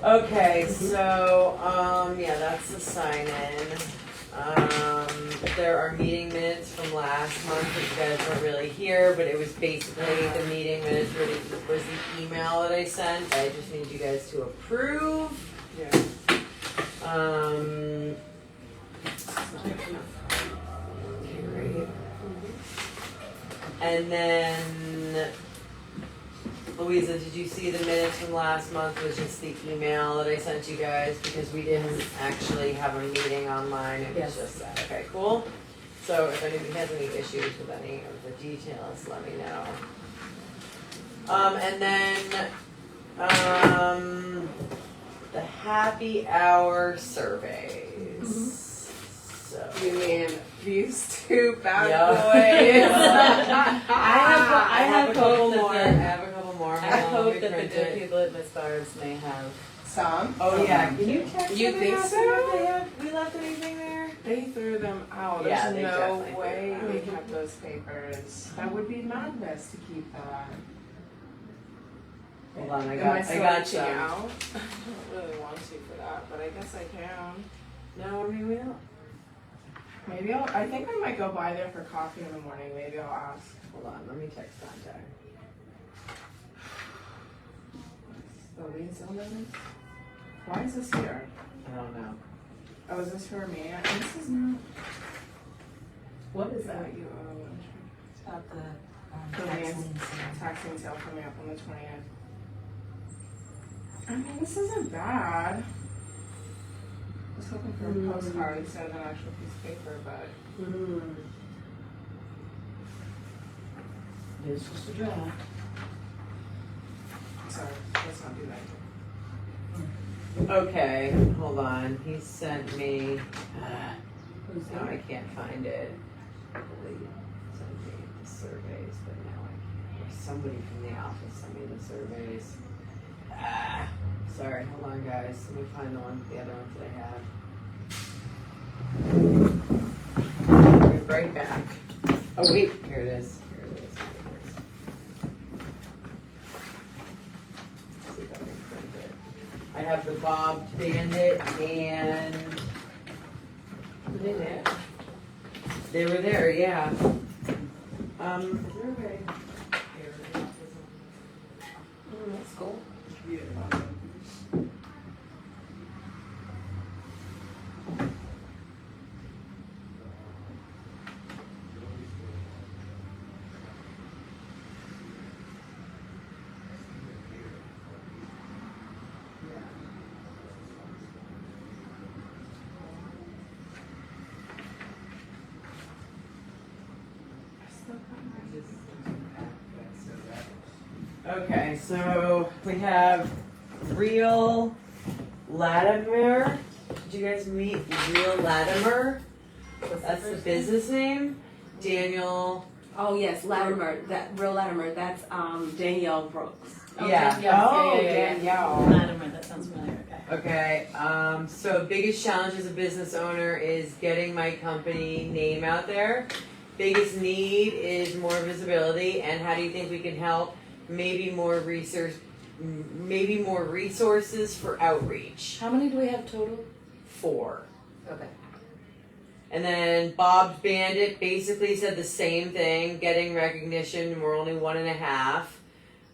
Okay, so, yeah, that's the sign-in. There are meeting minutes from last month that you guys weren't really here, but it was basically the meeting minutes was the email that I sent. I just need you guys to approve. Yeah. Okay, great. And then, Louisa, did you see the minutes from last month? Was just the email that I sent you guys because we didn't actually have a meeting online. It was just that. Okay, cool. So if anybody has any issues with any of the details, let me know. And then the happy hour surveys. So You mean these two bad Yeah. boys? I have a couple more. I have a couple more. I Hold on, hope let me that the print good it. people at Miss Barb's may have. Some. Oh yeah, can you check? You something think out so? there if they have- we left anything there? They threw them out. Yeah, There's they no definitely threw way them out. they kept those papers. That would be madness to keep that. Hold on, I Am got reaching some. out? I don't really want to for that, but I guess I can. No, I mean we don't. Maybe I think I might go by there for coffee in the morning. Maybe I'll ask. Hold on, let me text contact. The leads on this? Why is this here? I don't know. Oh, is this for me? This is not. What is Is that that? what you owe? It's about the The tax liens- lien sale. Taxing sale coming up on the 20th. I mean, this isn't bad. I was hoping for a postcard instead of an actual piece of paper, but It's just a draft. sorry, let's not do that. Okay, hold on. He sent me. Who's Now I that? can't find it. I believe he sent me the surveys, but now I can't. Or somebody from the office sent me the surveys. Sorry, hold on, guys. Let me find the other ones that I have. I'll be right back. Oh wait, here it is. Here it is. Here it is. Let's see if I can print it. I have the Bob Bandit and. Were they there? They were there, yeah. Is there a way? That's cool. Okay, so we have Real Latimer. Did you guys meet Real Latimer? That's the business name. Daniel. Oh yes, Latimer. That real Latimer. That's Danielle Brooks. Yeah. Oh, yeah. Danielle. Latimer, that sounds familiar. Okay. Okay. So biggest challenge as a business owner is getting my company name out there. Biggest need is more visibility, and how do you think we can help? Maybe more research. Maybe more resources for outreach. How many do we have total? 4. Okay. And then Bob's Bandit basically said the same thing, getting recognition. We're only 1.5.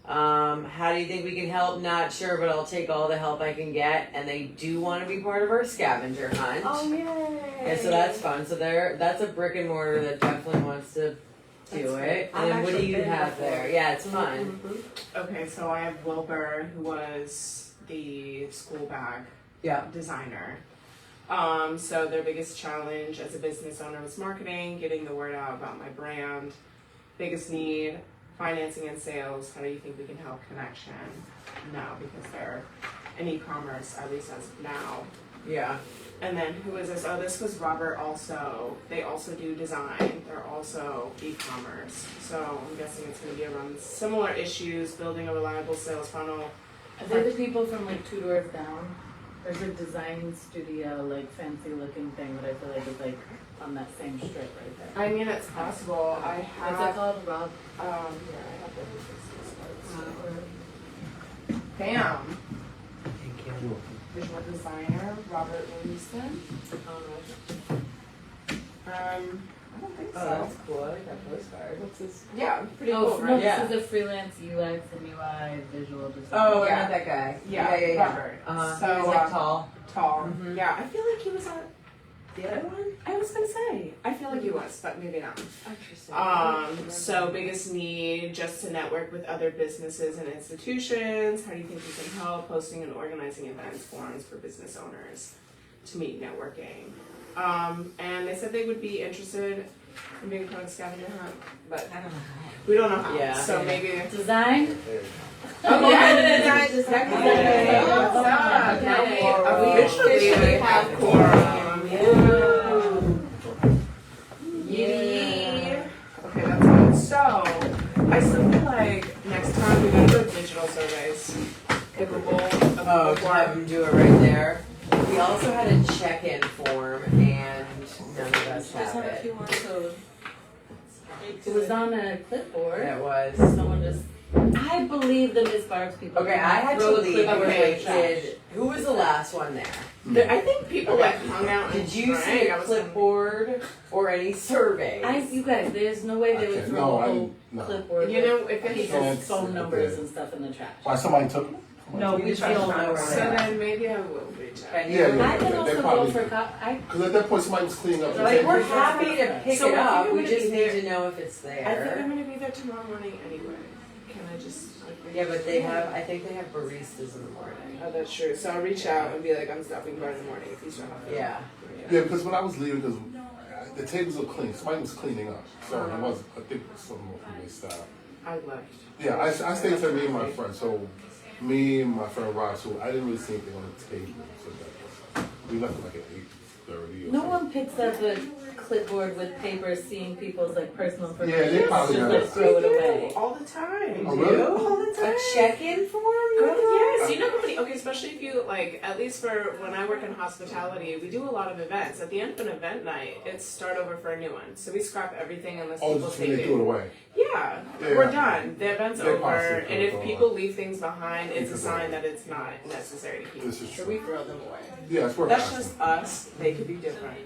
How do you think we can help? Not sure, but I'll take all the help I can get. And they do want to be part of our scavenger hunt. Oh yay! Yeah, so that's fun. So that's a brick and mortar that definitely wants to do That's it. great. And then I've what do actually you been have before. there? Yeah, it's fun. Okay, so I have Wilbur, who was the school bag Yeah. designer. So their biggest challenge as a business owner was marketing, getting the word out about my brand. Biggest need, financing and sales. How do you think we can help connection? No, because they're in e-commerce, at least as of now. Yeah. And then who is this? Oh, this was Robert also. They also do design. They're also e-commerce. So I'm guessing it's going to be around similar issues, building a reliable sales funnel. Are they the people from like 2 doors down? There's a design studio, like fancy looking thing that I feel like is like on that same strip right there. I mean, it's possible. I What's that have, called? Rob? here, I have the business cards. Bam. Visual designer, Robert Williamson. I don't think so. Oh, that's cool. I like that postcard. What's this? Yeah, pretty Oh, cool, no, right? Yeah. this is a freelance UX and UI visual designer. Oh, Yeah. not that guy. Yeah, Robert. So, he's like tall. Tall. Mhm. Yeah, I feel like he was on. The other one? I was gonna say, I feel like he was, but maybe not. Interesting. So biggest need, just to network with other businesses and institutions. How do you think you can help? Hosting and organizing events, forums for business owners to meet networking. And they said they would be interested in being part of scavenger hunt, but I don't know. we don't know how. Yeah. So maybe. Design? Oh yeah, What's up? Okay. We officially have quorum. Yay. Okay, that's good. So, I still feel like next time we gotta go digital surveys. Capable of Oh, more. have him do it right there. We also had a check-in form, and none of us have it. It was on a clipboard. It was. Someone just, I believe the Ms. Barb's people. Okay, I had to wrote a leave clipboard with Okay, a kid. Who was the last one there? I think people like hung out and Did you see drank. a I was clipboard or any surveys? You guys, there's no way they would throw a whole clipboard You know, if with it's people's phone numbers and stuff in the trash. Why somebody took them? No, we don't know. so then maybe I will reach out. And Yeah, you- yeah. I can They also go probably- for, I, Because at that point, somebody was cleaning up. the Like, we're table. happy to pick So it I think up. I'm We gonna just be need there. to know if it's I think I'm there. gonna be there tomorrow morning anyway. Can I just? Yeah, but they have. I think they have baristas in the morning. Oh, that's true. So I'll reach out and be like, I'm stopping by in the morning if you still have it. Yeah. Yeah, because when I was leaving, because the tables were clean, somebody was cleaning up. So it was, I think, some more from their staff. I left. Yeah, I stayed there, me and my friend. So me and my friend Rob, so I didn't really see anything on the table. So that we left like at 8:30 or no something. one picks up a clipboard with paper seeing people's like personal Yeah, information. they probably just have like it. throw it We do, away. all the time. Oh, really? All the time. A check-in form? Girl, yes. You know how many, okay, especially if you, like, at least for when I work in hospitality, we do a lot of events. At the end of an event night, it's start over for a new one. So we scrap everything unless Oh, people just take when they it. threw it away. Yeah, Yeah. we're done. The event's They over, possibly and if throw it people away. leave things behind, it's a Because sign that it's not necessary to keep. This is So true. we throw them away. Yeah, it's worth That's asking. just us. They could be different.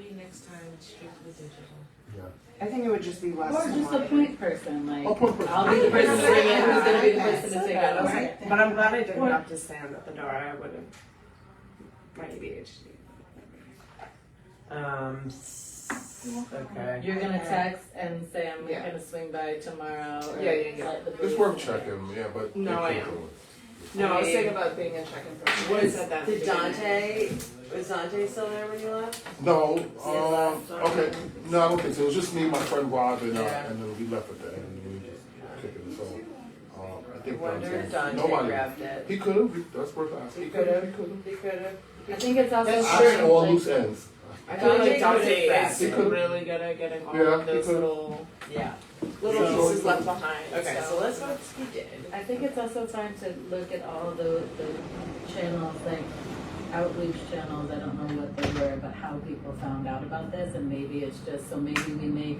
Yeah. I think it would just be less. Or just a point person, like, Oh, point person. I'll be the person to bring it, who's gonna be the person to I take said that. it. Okay. But I'm glad I didn't have to stand at the door. I would have. My ADHD. Okay. You're gonna text and say I'm Yeah. gonna swing by tomorrow or Yeah. let the It's police worth know. checking, yeah, but. No, they I can't am. do it. No, I was thinking about being a check-in person. I said that. at the Did beginning. Dante? Was Dante still there when you left? No, left on- okay, no, I don't think so. It was just me, my friend Rob, and Yeah. and then we left at the end, and we just kicked it, so, I I think wonder if Dante, Dante nobody. grabbed it. He could've, that's worth asking. He could've. He could've. He could have. I think it's also. That's Actually, all like- loose ends. I feel like Dante Dante could've is He could've. really good at getting all Yeah, of he those could've. little Yeah. pieces left behind. Okay, so let's hope he did. I think it's also fine to look at all the channels, like outreach channels, I don't know what they were, but how people found out about this, and maybe it's just, so maybe we make,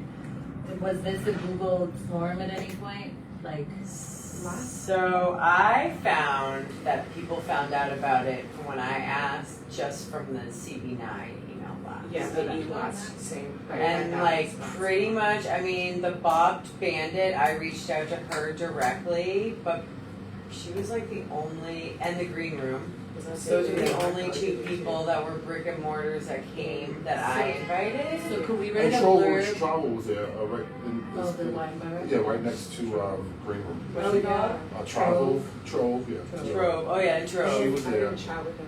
was this a Google form at any point? Like, So I found that people found out about it from when I asked, just from the CB9 email box. Yeah, the last same. And like pretty much, I mean, the Bobbed Bandit, I reached out to her directly, but she was like the only, and the Green Room. Those were the only two people that were brick and mortars that came that I invited. so could we And write a Travel blurb? was there, right in. Oh, the wine bar? Yeah, right next to, Green Room. What's it called? Trove, yeah. Trove. Oh yeah, She Trove. was there.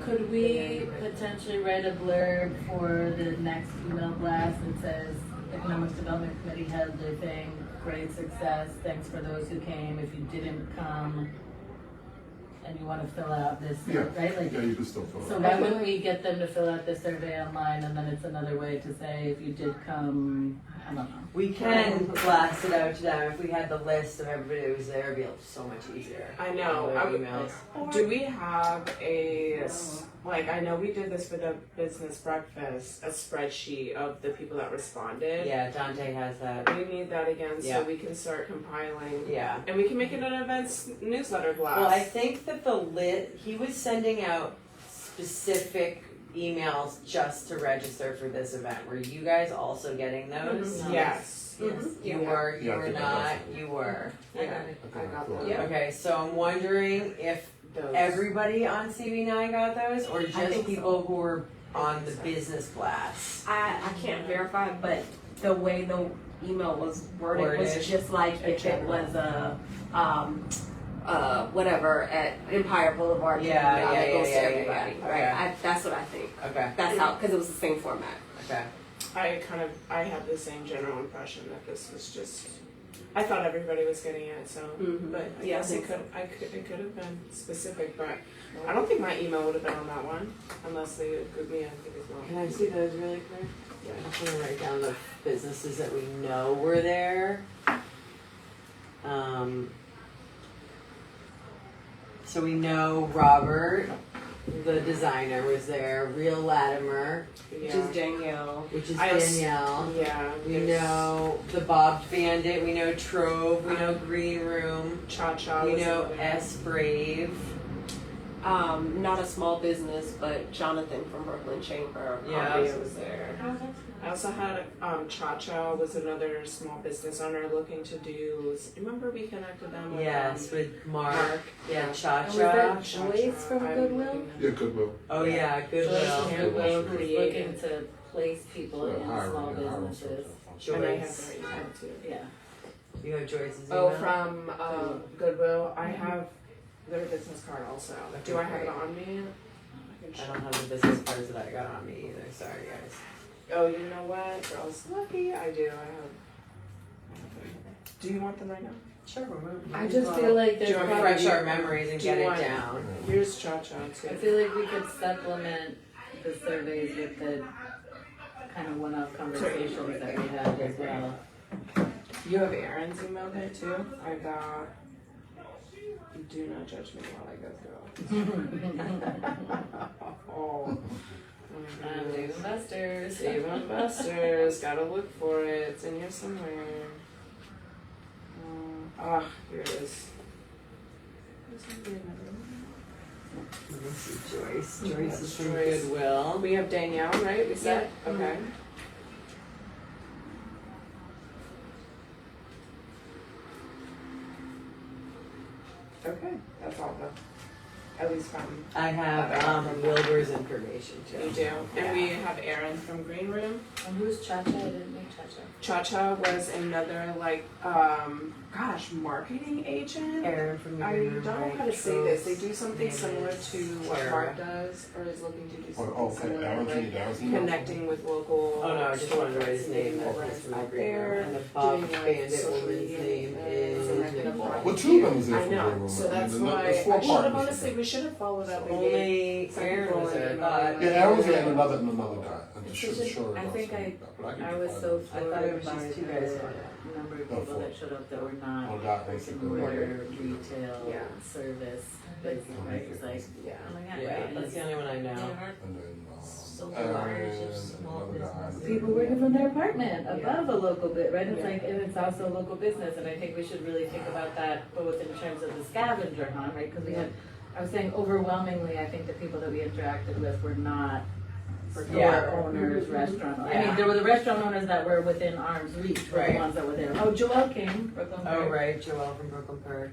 Could we potentially write a blurb for the next email blast that says, Economic Development Committee had their thing, great success, thanks for those who came, if you didn't come, and you wanna fill out this, Yeah. right? Like, Yeah, you can still fill it so out. why wouldn't we get them to fill out the survey online, and then it's another way to say, if you did come, I don't know. We can blast it out to them. If we had the list of everybody that was there, it'd be so much easier. I know. Their I would- emails. Do we have like, I know we did this for the business breakfast, a spreadsheet of the people that responded. Yeah, Dante has that. We need that again Yeah. so we can start compiling. Yeah. And we can make it an events newsletter blast. Well, I think that he was sending out specific emails just to register for this event. Were you guys also getting those? No. Yes. You were, you Yeah, I were think I got not, some. you were. Yeah, Okay, I got cool. those. Yeah. Okay, so I'm wondering if Those. everybody on CB9 got those, or just think people who were on the business blast? I can't verify, but the way the email was worded was Worded. just like if it was a, whatever at Empire Boulevard. Yeah, email yeah, that goes yeah, to yeah, everybody, yeah. right? Okay. That's what I think. Okay, That's how, because it was the same format. okay. I had the same general impression that this was just, I thought everybody was getting it, so, Mhm. but I Yeah, I guess it think it could have been specific, but I don't think my email would have been on that one, unless they grouped me, I think as well. Can I see those really quick? Yeah, I just wanna write down the businesses that we know were there. So we know Robert, the designer, was there, Real Latimer, Which Yeah. is Danielle. which is I als- Danielle. Yeah. We there's know the Bobbed Bandit, we know Trove, we know Green Room, Cha Cha. we was know in there. S Brave. Not a small business, but Jonathan from Brooklyn Chamber of Yeah. Commerce was there. I also had Cha Cha was another small business owner looking to do. Remember we connected them with Yes, with Mark, Mark. yeah, Cha And was Cha. that Cha Joyce from I'm Goodwill? looking at- Yeah, Goodwill. Oh yeah, Joyce Goodwill. from Yeah. Goodwill, who's Creative. looking to place people in small businesses. And I have Joyce. their email too. Yeah. You have Joyce's Oh, email? from Goodwill. I have their business card also. Do I have it on me? I can I show- don't have the business cards that I got on me either, sorry guys. Oh, you know what? Girls lucky. I do. I have them. Do you want them right now? Sure, we're I just feel like Do there's you want me to probably, refresh our memories and Do you get it want- down. Here's Cha Cha I too. feel like we could supplement the surveys with the kind of one-off conversations that we had as well. You have Aaron's email there too. I got. Do not judge me while I go through. Oh. And Dave Investors. Save investors, gotta look for it. It's in here somewhere. Here it is. Let me see Joyce. Joyce is from Joyce. Goodwill. We have Danielle, right? We said? Yeah. Okay. Okay, that's all though. At least from I have Wilbur's information too. you do. And we have Erin from Green Room. And who's Cha-Cha? I didn't make Cha-Cha. Cha Cha was another marketing agent. Aaron from I Green don't Room, know right? how to say this. They do Trove's something name similar is to what Tara. Mark does, or is looking to do something Oh, okay, similar, Aaron, can you like download connecting with local. Oh no, I just wanted to write his name. storefronts, That's from the out Green there, Room. And the Bob doing, like, Bandit social woman's media name things, is and then Nicole. Well, two of them is there I from know, Green Room. so that's There's why there's four I should have partners. honestly, we should have followed up and maybe. Only Aaron was there, I thought. Yeah, Aaron's and another guy. I'm It's just such a- sure I about think something, but can I get was the so I thought it floored was by just two guys. the number of Oh, people four. that showed up that were Oh, not God, brick and basically. mortar retail Yeah. service business, right? It's like, Yeah. oh my God, Yeah, right? that's the only one I know. And then So Aaron large of and small another guy. businesses. People working from their apartment Yeah. above a local bit, right? It's Yeah. like, and it's also a local business, and I think we should really think about that both in terms of the scavenger hunt, right? Because we had, I was saying overwhelmingly, I think the people that we interacted with were not store Yeah. owners, restaurant. I Yeah. mean, there were the restaurant owners that were within arm's reach, were Right. the ones that were there. Oh, Joel came, Brooklyn Oh Park. right, Joelle from Brooklyn Park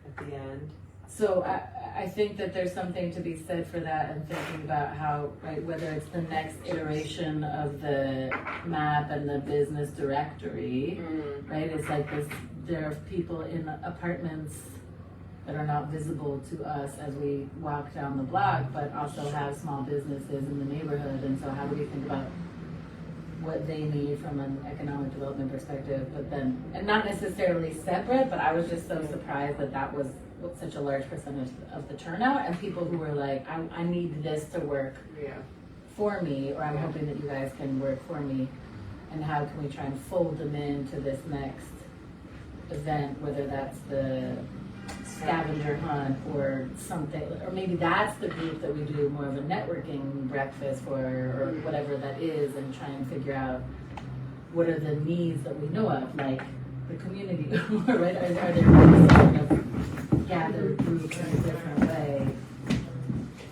at the end. So I think that there's something to be said for that and thinking about how, right, whether it's the next iteration of the map and the business directory, right, it's like this, there are people in apartments that are not visible to us as we walk down the block, but also have small businesses in the neighborhood, and so how do we think about what they need from an economic development perspective, but then, and not necessarily separate, but I was just so surprised that that was such a large percentage of the turnout, and people who were like, I need this to work Yeah. for me, or I'm hoping that you guys can work for me, and how can we try and fold them into this next event, whether that's the scavenger hunt or something, or maybe that's the group that we do more of a networking breakfast for, or whatever that is, and try and figure out what are the needs that we know of, like the community, right? Are there ways to kind of gather groups in a different way?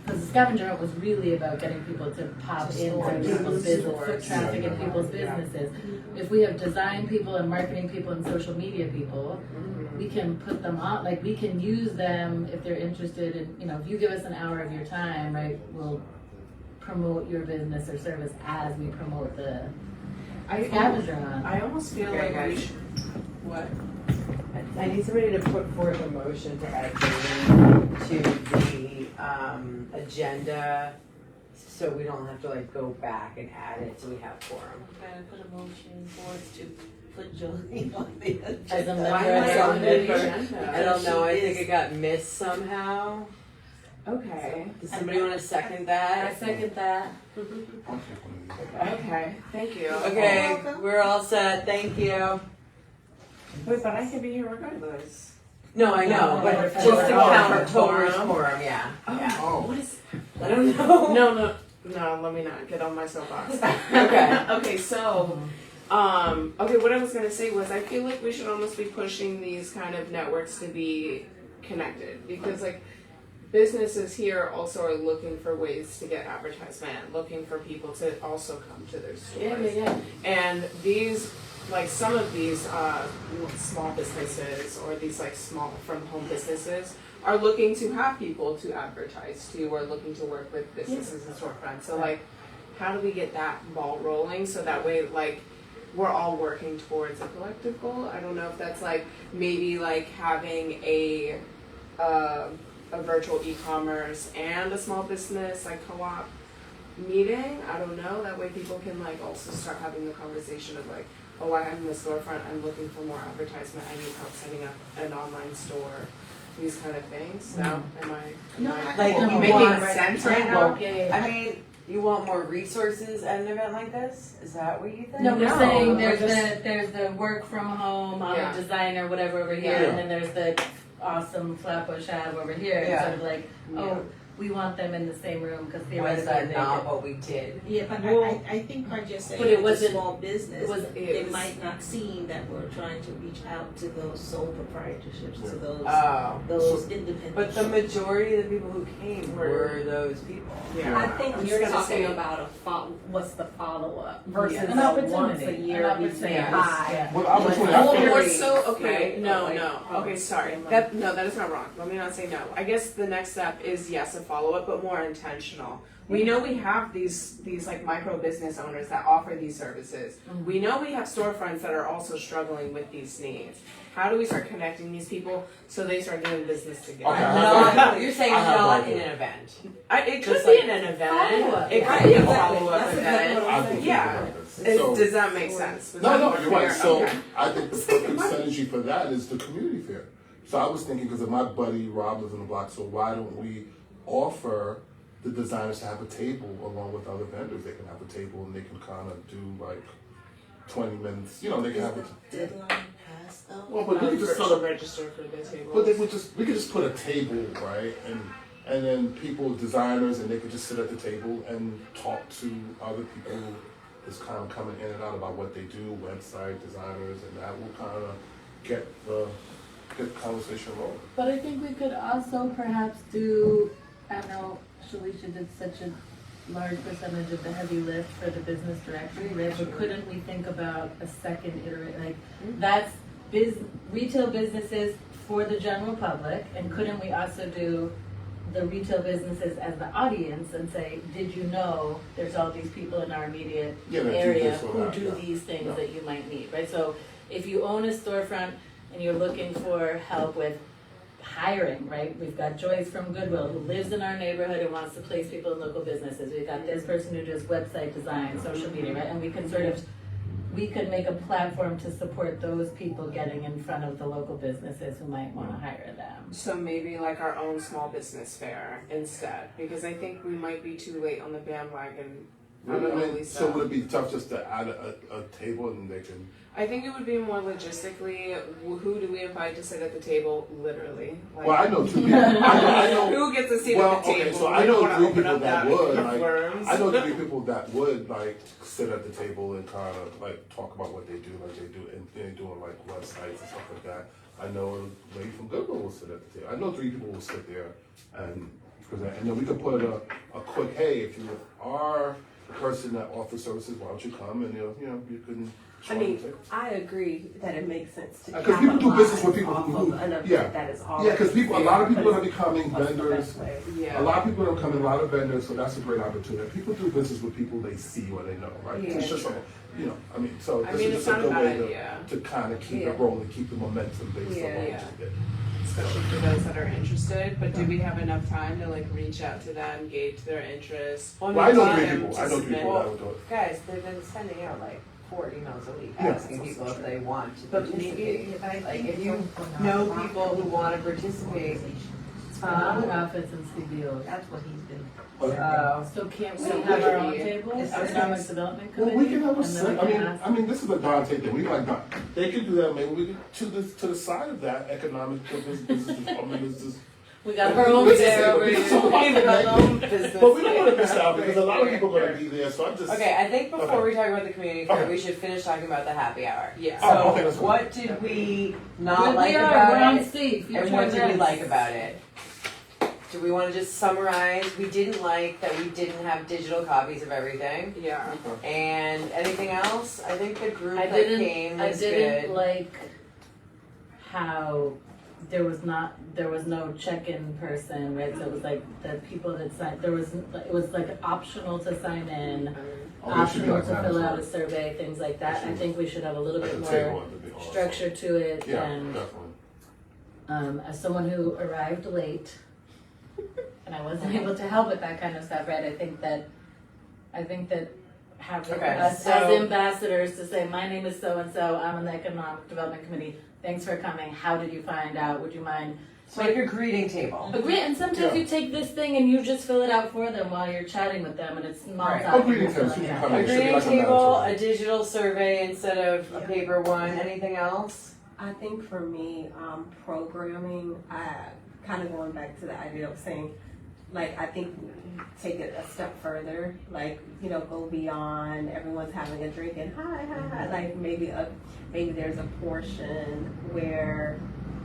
Because scavenger hunt was really about getting people to pop into people's business, foot traffic in people's businesses. If we have design people and marketing people and social media people, we can put them on, like, we can use them if they're interested in, you know, if you give us an hour of your time, right, we'll promote your business or service as we promote the scavenger hunt. I almost feel Okay, like we guys. should. What? I need somebody to put forth a motion to add Jane to the agenda, so we don't have to like go back and add it, so we have quorum. Gotta put a motion forth to put Jolene on the agenda. As a member Why of am I the on the committee. agenda? I don't know, I She think is- it got missed somehow. Okay. Does somebody wanna second I that? second that. I'll take one of these. Okay. Thank you. Okay, You're welcome. we're all set, thank you. Wait, but I can be here regardless. No, I know, No, but no, just to for count quorum. towards quorum, yeah, yeah. Oh. What is? I don't know. No. Let me not get on my soapbox. Okay. Okay. So. Okay, what I was gonna say was I feel like we should almost be pushing these kind of networks to be connected because like businesses here also are looking for ways to get advertisement, looking for people to also come to their stores. Yeah. And these, like some of these small businesses or these like small from home businesses are looking to have people to advertise to or looking to work with businesses and storefronts. So like, how do we get that ball rolling so that way like we're all working towards a collective goal? I don't know if that's like maybe like having a virtual e-commerce and a small business like co-op meeting. I don't know. That way people can like also start having the conversation of like, oh, I'm in the storefront. I'm looking for more advertisement. I need help setting up an online store. These kind of things. Now, am I? No, am Like, I you making want- sense right now? Yeah. I mean, you want more resources at an event like this? Is that what you think? No, we're No, saying we're there's the work from home, I'm Yeah. a designer, whatever over here, Yeah. and then there's the awesome Flatbush Ave over here. Yeah. It's sort of like, oh, we want them in the same room because Was theoretically that they not could. what we did? Yeah, but Well, I think by just saying but it it's a wasn't- small business, it was- they was- might not seem that we're trying to reach out to those sole proprietorships, to those Oh. independent. But the shops. majority of the people who came were those people. Yeah. I think I'm you're just gonna talking say- about what's the follow-up versus Yeah. An a opportunity. once a year An we say opportunity. hi. Yeah. Well, the opportunity, Oh, I think- more so, okay, Right? no, Like, no, oh, okay, sorry, never mind. that is not wrong, let me not say no. I guess the next step is yes, a follow-up, but more intentional. We know we have these like micro business owners that offer these services. We know we have storefronts that are also struggling with these needs. How do we start connecting these people so they start doing business together? Okay. Not, you're saying I have not both. in an event. It could Just be like in an event, follow-up. it Right, could be a exactly. follow-up That's event. exactly what I I'm think saying. Yeah. So- Does that make sense? Does No, that no, look you're right. fair? So Okay. I think the perfect synergy for that is the community fair. So I was thinking, because of my buddy Rob lives in the block, so why don't we offer the designers to have a table along with other vendors? They can have a table and they can kind of do like 20 minutes. You know, they can Is have the it. deadline passed though? Well, but we could just For- sort of, register for the table. but we could just put a table, right? And then people, designers, and they could just sit at the table and talk to other people who is kind of coming in and out about what they do, website designers, and that will kind of get the conversation rolling. But I think we could also perhaps do, I know Shalisha did such a large percentage of the heavy lift for the business directory, right? But couldn't we think about a second iteration, like, that's retail businesses for the general public, and couldn't we also do the retail businesses as the audience and say, did you know there's all these people in our immediate Yeah, that do area this or who that, do yeah. these things Yeah. that you might need, right? So if you own a storefront and you're looking for help with hiring, right? We've got Joyce from Goodwill who lives in our neighborhood and wants to place people in local businesses. We've got this person who does website design, social media, right? And we can we could make a platform to support those people getting in front of the local businesses who might want to hire them. So maybe like our own small business fair instead, because I think we might be too late on the bandwagon. I don't know, Lisa. So would it be tough just to add a table and they can? I think it would be more logistically, who do we invite to sit at the table, literally? Like, Well, I know two people. I know. who gets a seat Well, at the table? okay, so We I don't know wanna 3 open people up that that would. can of Like, worms. I know 3 people that would like sit at the table and kind of like talk about what they do, like they do, and they're doing like websites and stuff like that. I know a lady from Goodwill will sit at the table. I know 3 people will sit there and present, and then we can put a quick, hey, if you are the person that offers services, why don't you come and you can. I mean, I agree that it makes sense to because people do business with people off who, of an event yeah, that is yeah, already because a lot of people are becoming What's the vendors. best way? Yeah. A lot of people are becoming a lot of vendors, so that's a great opportunity. People do business with people they see or they know, right? Yeah, It's just, sure. I mean, so I this mean, is it's just a not a good bad way idea. to kind of keep Yeah. it rolling, keep the momentum based on Yeah. what Yeah. you did. Especially for those that are interested, but do we have enough time to like reach out to them, gauge their interest? Well, I know want 3 them people. to I know 3 submit- people that would do it. Guys, they've been sending out like 4 emails a week Yeah. asking people if they want to But participate. maybe, Like, if you know people who want to participate, Nonprofits and CBOs. That's what he's been. So can't we So have our own we- table, It's- economic development Well, committee? we can have a and then set. we I can mean, ask- this is a Dante thing. We like that. They can do that. Maybe we could to the side of that economic business development is just. We got our own Business- there over business- here. Even our own business. But we don't want to miss out because a lot of people are going to be there. So I'm just. Okay, I think before Okay. we talk about the community fair, Okay. we should finish talking about the happy hour. Yeah. So, Oh, okay, that's fine. what did we not Good like we are, about we're on it? Steve. And Future what did we events. like about it? Do we want to just summarize? We didn't like that we didn't have digital copies of everything. Yeah. And anything else? I think the group I that came didn't, I was didn't good. like how there was no check-in person, right? So it was like the people that signed, it was like optional to sign in, Oh, it should be optional like to fill out a mandatory. survey, things like that. I think we should have a little Like bit a table more at the big hall. structure to it Yeah, and definitely. as someone who arrived late and I wasn't able to help with that kind of stuff, right? I think that having Okay, us so- as ambassadors to say, my name is so and so, I'm on the Economic Development Committee. Thanks for coming. How did you find out? Would you mind? So like a greeting table. Agree. And sometimes Yeah. you take this thing and you just fill it out for them while you're chatting with them, and it's small Right. talk. Oh, and greeting you're tables, filling you it can out. come A in. It should be greeting like a table, mandatory. a digital survey instead of a paper one. Anything else? I think for me, programming, kind of going back to the idea of saying, like, I think we take it a step further, like, go beyond everyone's having a drink and hi, like maybe there's a portion where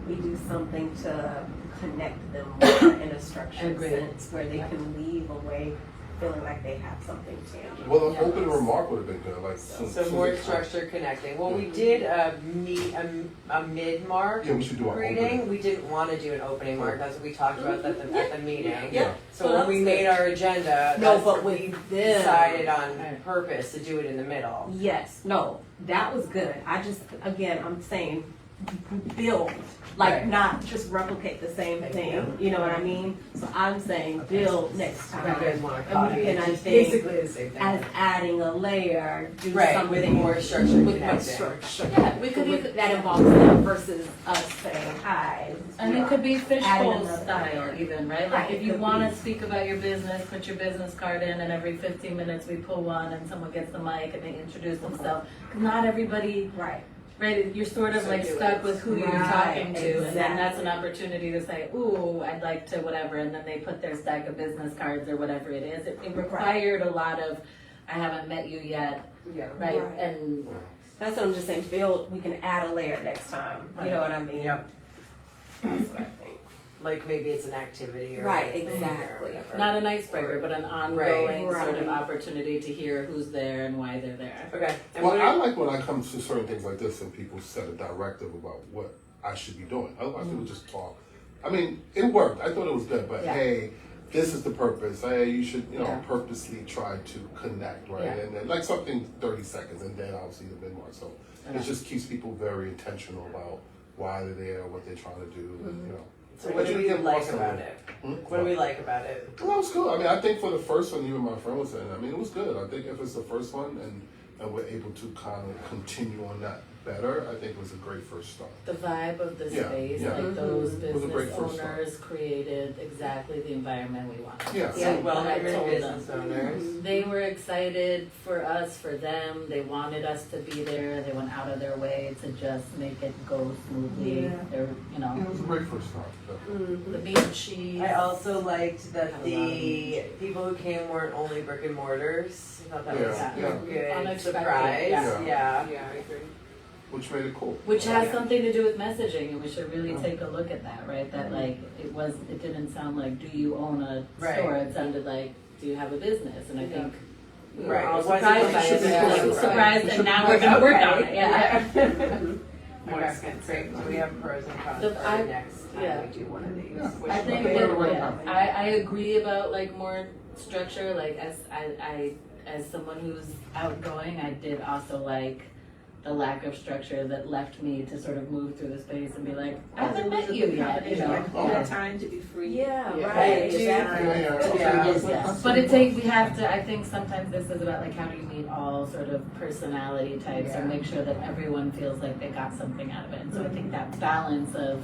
we do something to connect them more in a structured Agreed. sense, where they can leave away feeling like they have something tangible. Well, an Yeah. open remark would have been good. Like So more structure connecting. Well, we did a mid mark Yeah, we should do our greeting. opening. We didn't want to do an opening mark. That's what we talked about at the meeting. Yeah. So when we made our agenda, No, that's but what with we them. decided on purpose to do it in the middle. Yes, no, that was good. I'm saying build, like Right. not just replicate the same Thank thing. You know what I mean? So I'm saying build next You time. guys want to And copy we can, it? I It's think, basically the same thing. as adding a layer, do Right, something with more structure with more connecting. structure. Yeah, we could With- even- that involves them versus us saying hi. And it could be Adding fishbowl another style layer. even, right? Right, Like it if you could want be. to speak about your business, put your business card in and every 15 minutes we pull one and someone gets the mic and they introduce themselves. 'Cause not everybody, Right. right, you're sort of like stuck with who you're Right, talking to. And then that's an exactly. opportunity to say, ooh, I'd like to whatever. And then they put their stack of business cards or whatever it is. It required a lot of, I haven't met you yet, Yeah. right? Right. And That's what I'm just saying. Build. We can add a layer next time. You know what I mean? Yep. That's what I think. Like maybe it's an activity or Right, a thing or exactly. whatever. not an icebreaker, but an ongoing Right. sort of Right. opportunity to hear who's there and why they're there. Okay. And Well, what I are- like when I come to certain things like this and people set a directive about what I should be doing. Otherwise, people just talk. I mean, it worked. I thought it was good, but Yeah. hey, this is the purpose. Hey, you should, Yeah. purposely try to connect, right? Yeah. And then like something 30 seconds, and then obviously the mid-mark. So Yeah. it just keeps people very intentional about why they're there, what they're trying to do, and, So what do we Get like lost in about it. it? Hmm? What do we like about it? Well, it was good. I mean, I think for the first one, even my friend was saying, I mean, it was good. I think if it's the first one and we're able to kind of continue on that better, I think it was a great first start. The vibe of the Yeah, space, yeah. like those It was a great business first start. owners created exactly the environment we wanted. Yeah. So And well, I every told business them. owners. They were excited for us, for them. They wanted us to be there. They went out of their way to just make it go smoothly. Yeah. They're, It was a great first start. the meat and cheese. I also liked that I the people who came weren't only brick and mortars. I thought that was Yeah, a yeah. good Unexpected, surprise. yeah. Yeah. Yeah, I agree. which made it cool. Which has Yeah. something to do with messaging, and we should really take a look at that, right? That like, it didn't sound like, do you own a Right. store? It sounded like, do you have a business? And I think we were Right. all It wasn't surprised by like, it, yeah. like, Right. surprised, and now we're Okay. gonna work on it, yeah. More Okay, expensive. great. So we have pros and cons The- for I- the next time yeah. we do one of these. Yeah. Which I one? think Okay. that, Right. yeah, I agree about like more structure, like as someone who's outgoing, I did also like the lack of structure that left me to sort of move through the space and be like, I haven't met you yet, you know? Oh. That time to be free. Yeah, Yeah. right. Yeah. exactly. Yeah. Yes, yes. But it takes, we have to, I think sometimes this is about like how do you meet all sort of personality types Yeah. and make sure that everyone feels like they got something out of it. And so I think that balance of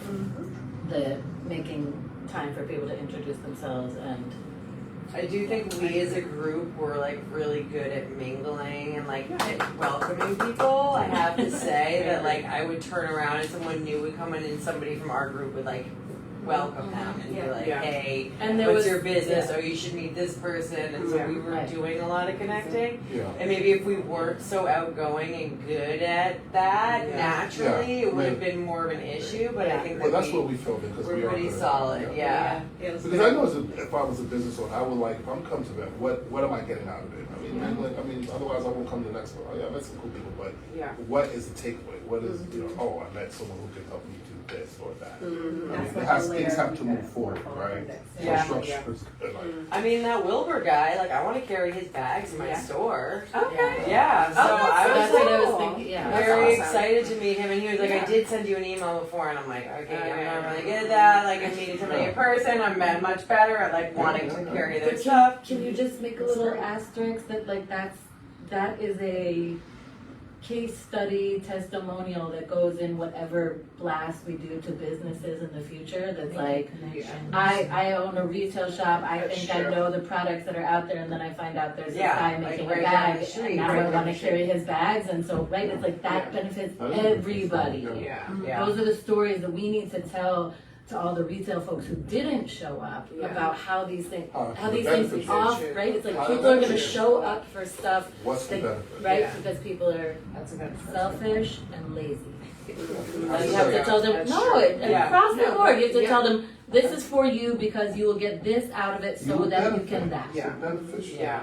the making time for people to introduce themselves and I do think we as a group were like really good at mingling and like at welcoming people. I have to say that like I would turn around and someone new would come in and somebody from our group would like welcome them and be like, Yeah. hey, and there what's was your business? Oh, you should meet this person. And so Yeah. we were Right. doing a lot of connecting. Yeah. And maybe if we weren't so outgoing and good at that, Yeah. naturally, Yeah. it would have been more of an issue. But I think Well, that that's what we filled in because we're we are pretty good at it. solid. Yeah. It was Because I know if I was a business owner, I would like, if I'm coming to that, what am I getting out of it? I mean, otherwise I won't come to the next one. Oh, yeah, I met some cool people, but Yeah. what is the takeaway? What is, you know, oh, I met someone who can help me do this or that. I mean, That's it like has, the things layer have to we move got forward, on right? that. Yeah. So structure is good, like, I mean, that Wilbur guy, like, I want to carry his bags in my Yeah. store. Okay. Yeah, so Oh, I so was that's what I was like, thinking, yeah. That's very awesome. excited to meet him, and he was like, Yeah. I did send you an email before, and I'm like, okay, Okay. I'm not really good at that. Like, I'm meeting somebody in person, I'm much better at like wanting to carry their But stuff. can you just make a little asterisk that like that is a case study testimonial that goes in whatever blast we do to businesses in the future that's like I own a retail shop, I That's think true. I know the products that are out there and then I find out there's Yeah, this guy like making right a down bag the street, and now right I down want the to street. carry his bags and so right it's like that Yeah. benefits That is everybody. interesting, Yeah. Yeah. Those are the stories that we need to tell to all the retail folks who didn't show up Yeah. about how these things How these the things benefits off, are. right? It's like How people the are gonna benefits show up for stuff what's the that, benefit? right? Yeah. Because people are That's a good. selfish and lazy. Yeah. And you have to tell them, That's no, true. and Yeah. across the No, board, you have to yeah. tell them, this is for you because you will get this out of it so You that you benefit. can that. Yeah. It's beneficial. Yeah.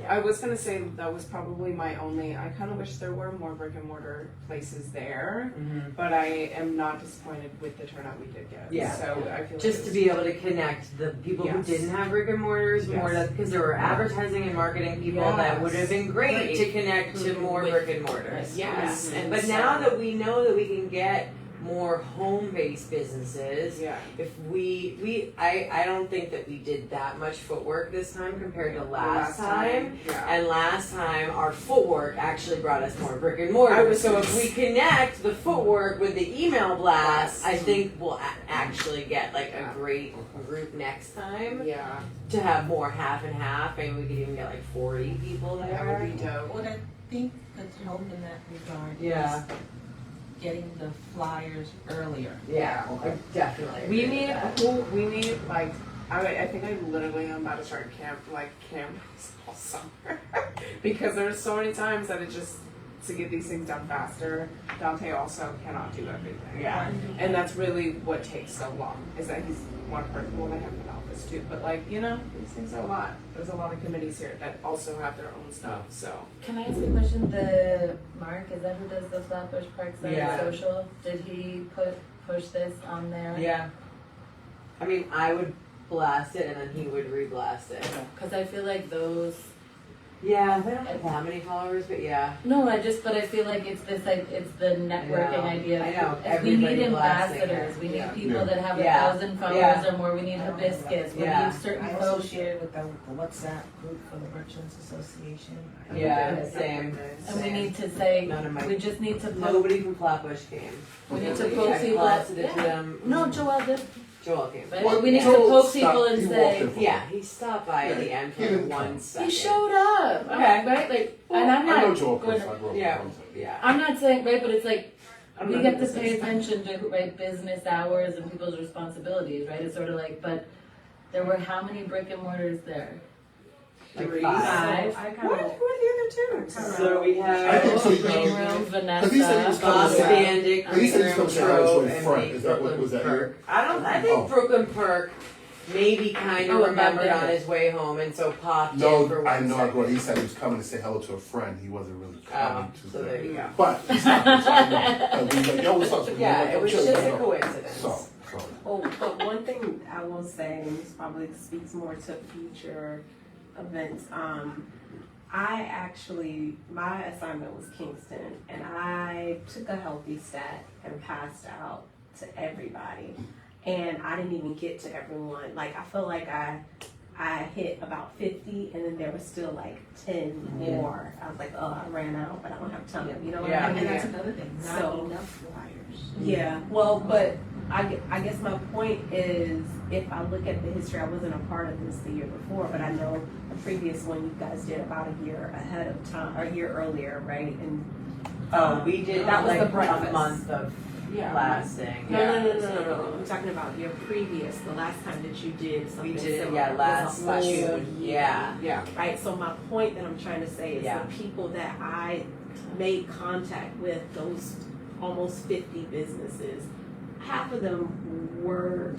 I was gonna say that was probably my only. I kind of wish there were more brick and mortar places there, but I am not disappointed with the turnout we did get. Yeah. So I feel Just like to be able to connect the people who Yes. didn't have brick and mortars more, Yes. because there were advertising and marketing people that would have been great to connect to more With- brick and mortars. Yes. And But so- now that we know that we can get more home-based businesses, Yeah. if I don't think that we did that much footwork this time compared to last time. Yeah. And last time, our footwork actually brought us more brick and mortar. I was So gonna if we connect the footwork with the email blast, I think we'll actually get like a Yeah. great group next time Yeah. to have more half and half. Maybe we could even get like 40 people there. That would be dope. What I think could help in that regard Yeah. is getting the flyers earlier. Yeah, definitely. We agree need with that. we need like I think I literally am about to start cameras all summer because there's so many times that it just to get these things done faster. Dante also cannot do everything. Yeah. And that's really what takes so long is that he's one person. Well, they have an office too, but like these things are a lot. There's a lot of committees here that also have their own stuff. So Can I ask a question? The Mark, is that who does the Flatbush Parkside Yeah. social? Did he push this on there? Yeah. I mean, I would blast it and then he would re-blast it. Because I feel like those. Yeah, they don't have that many followers, but yeah. No, but I feel like it's this, like, it's the networking know. idea. I know. If we need Everybody blasting ambassadors. it. We need Yeah. people Yeah. that have Yeah. 1,000 followers Yeah. or more. We need hibiscus. We Yeah. need certain I also folks. shared with the WhatsApp group for the Merchants Association. Yeah, same. And we need to say, None of my- we just need to post. Nobody from Flatbush came. We need to Nobody. post I people. blasted it to Yeah. them. No, Joel did. Joel came. But What? we need to Joel poke stopped. people and He walked say, in for Yeah, he stopped by at the end for He didn't one come. second. he showed up. Okay. Right? Like, and I'm I know not. Joel going- Chris. I grew up Yeah. with him. Yeah. I'm not saying, right, but it's like, I'm we not get gonna to say pay something. attention to, right, business hours and people's responsibilities, right? It's sort of like, but there were how many brick and mortars there? Like Three. five. So I kind What? of. Who are the other two? So we I have think so. Green Room, Because he said he was Vanessa. coming Boss to say- Bandit, He said he's Green coming to say Trove, hello to a and friend. the Is that what Brooklyn was that? Perk. I Oh. think Brooklyn Perk maybe kind of Oh, remembered remember. on his way home and so popped in for No, one I know. second. He said he was coming to say hello to a friend. He wasn't really coming to. so there you go. But he's not. So I know. And we like, yo, what's up? So we Yeah, like, it was chill, just you a know. coincidence. So. Oh, but one thing I will say, and this probably speaks more to future events. I actually, my assignment was Kingston, and I took a healthy stat and passed out to everybody. And I didn't even get to everyone. Like, I feel like I hit about 50, and then there was still like 10 more. I was like, oh, I ran out, but I don't have time. You know what Yeah. I mean? And that's another thing, not So- enough flyers. Yeah, well, but I guess my point is, if I look at the history, I wasn't a part of this the year before, but I know the previous one you guys did about a year ahead of time, a year earlier, right? And Oh, we did That was like the a breakfast. month of Yeah. lasting. no, yeah. no. I'm talking about your previous, the last time that you did something We did, similar. yeah, was last a whole June. year. Yeah. Yeah. Right, so my point that I'm trying to say is Yeah. the people that I made contact with, those almost 50 businesses, half of them weren't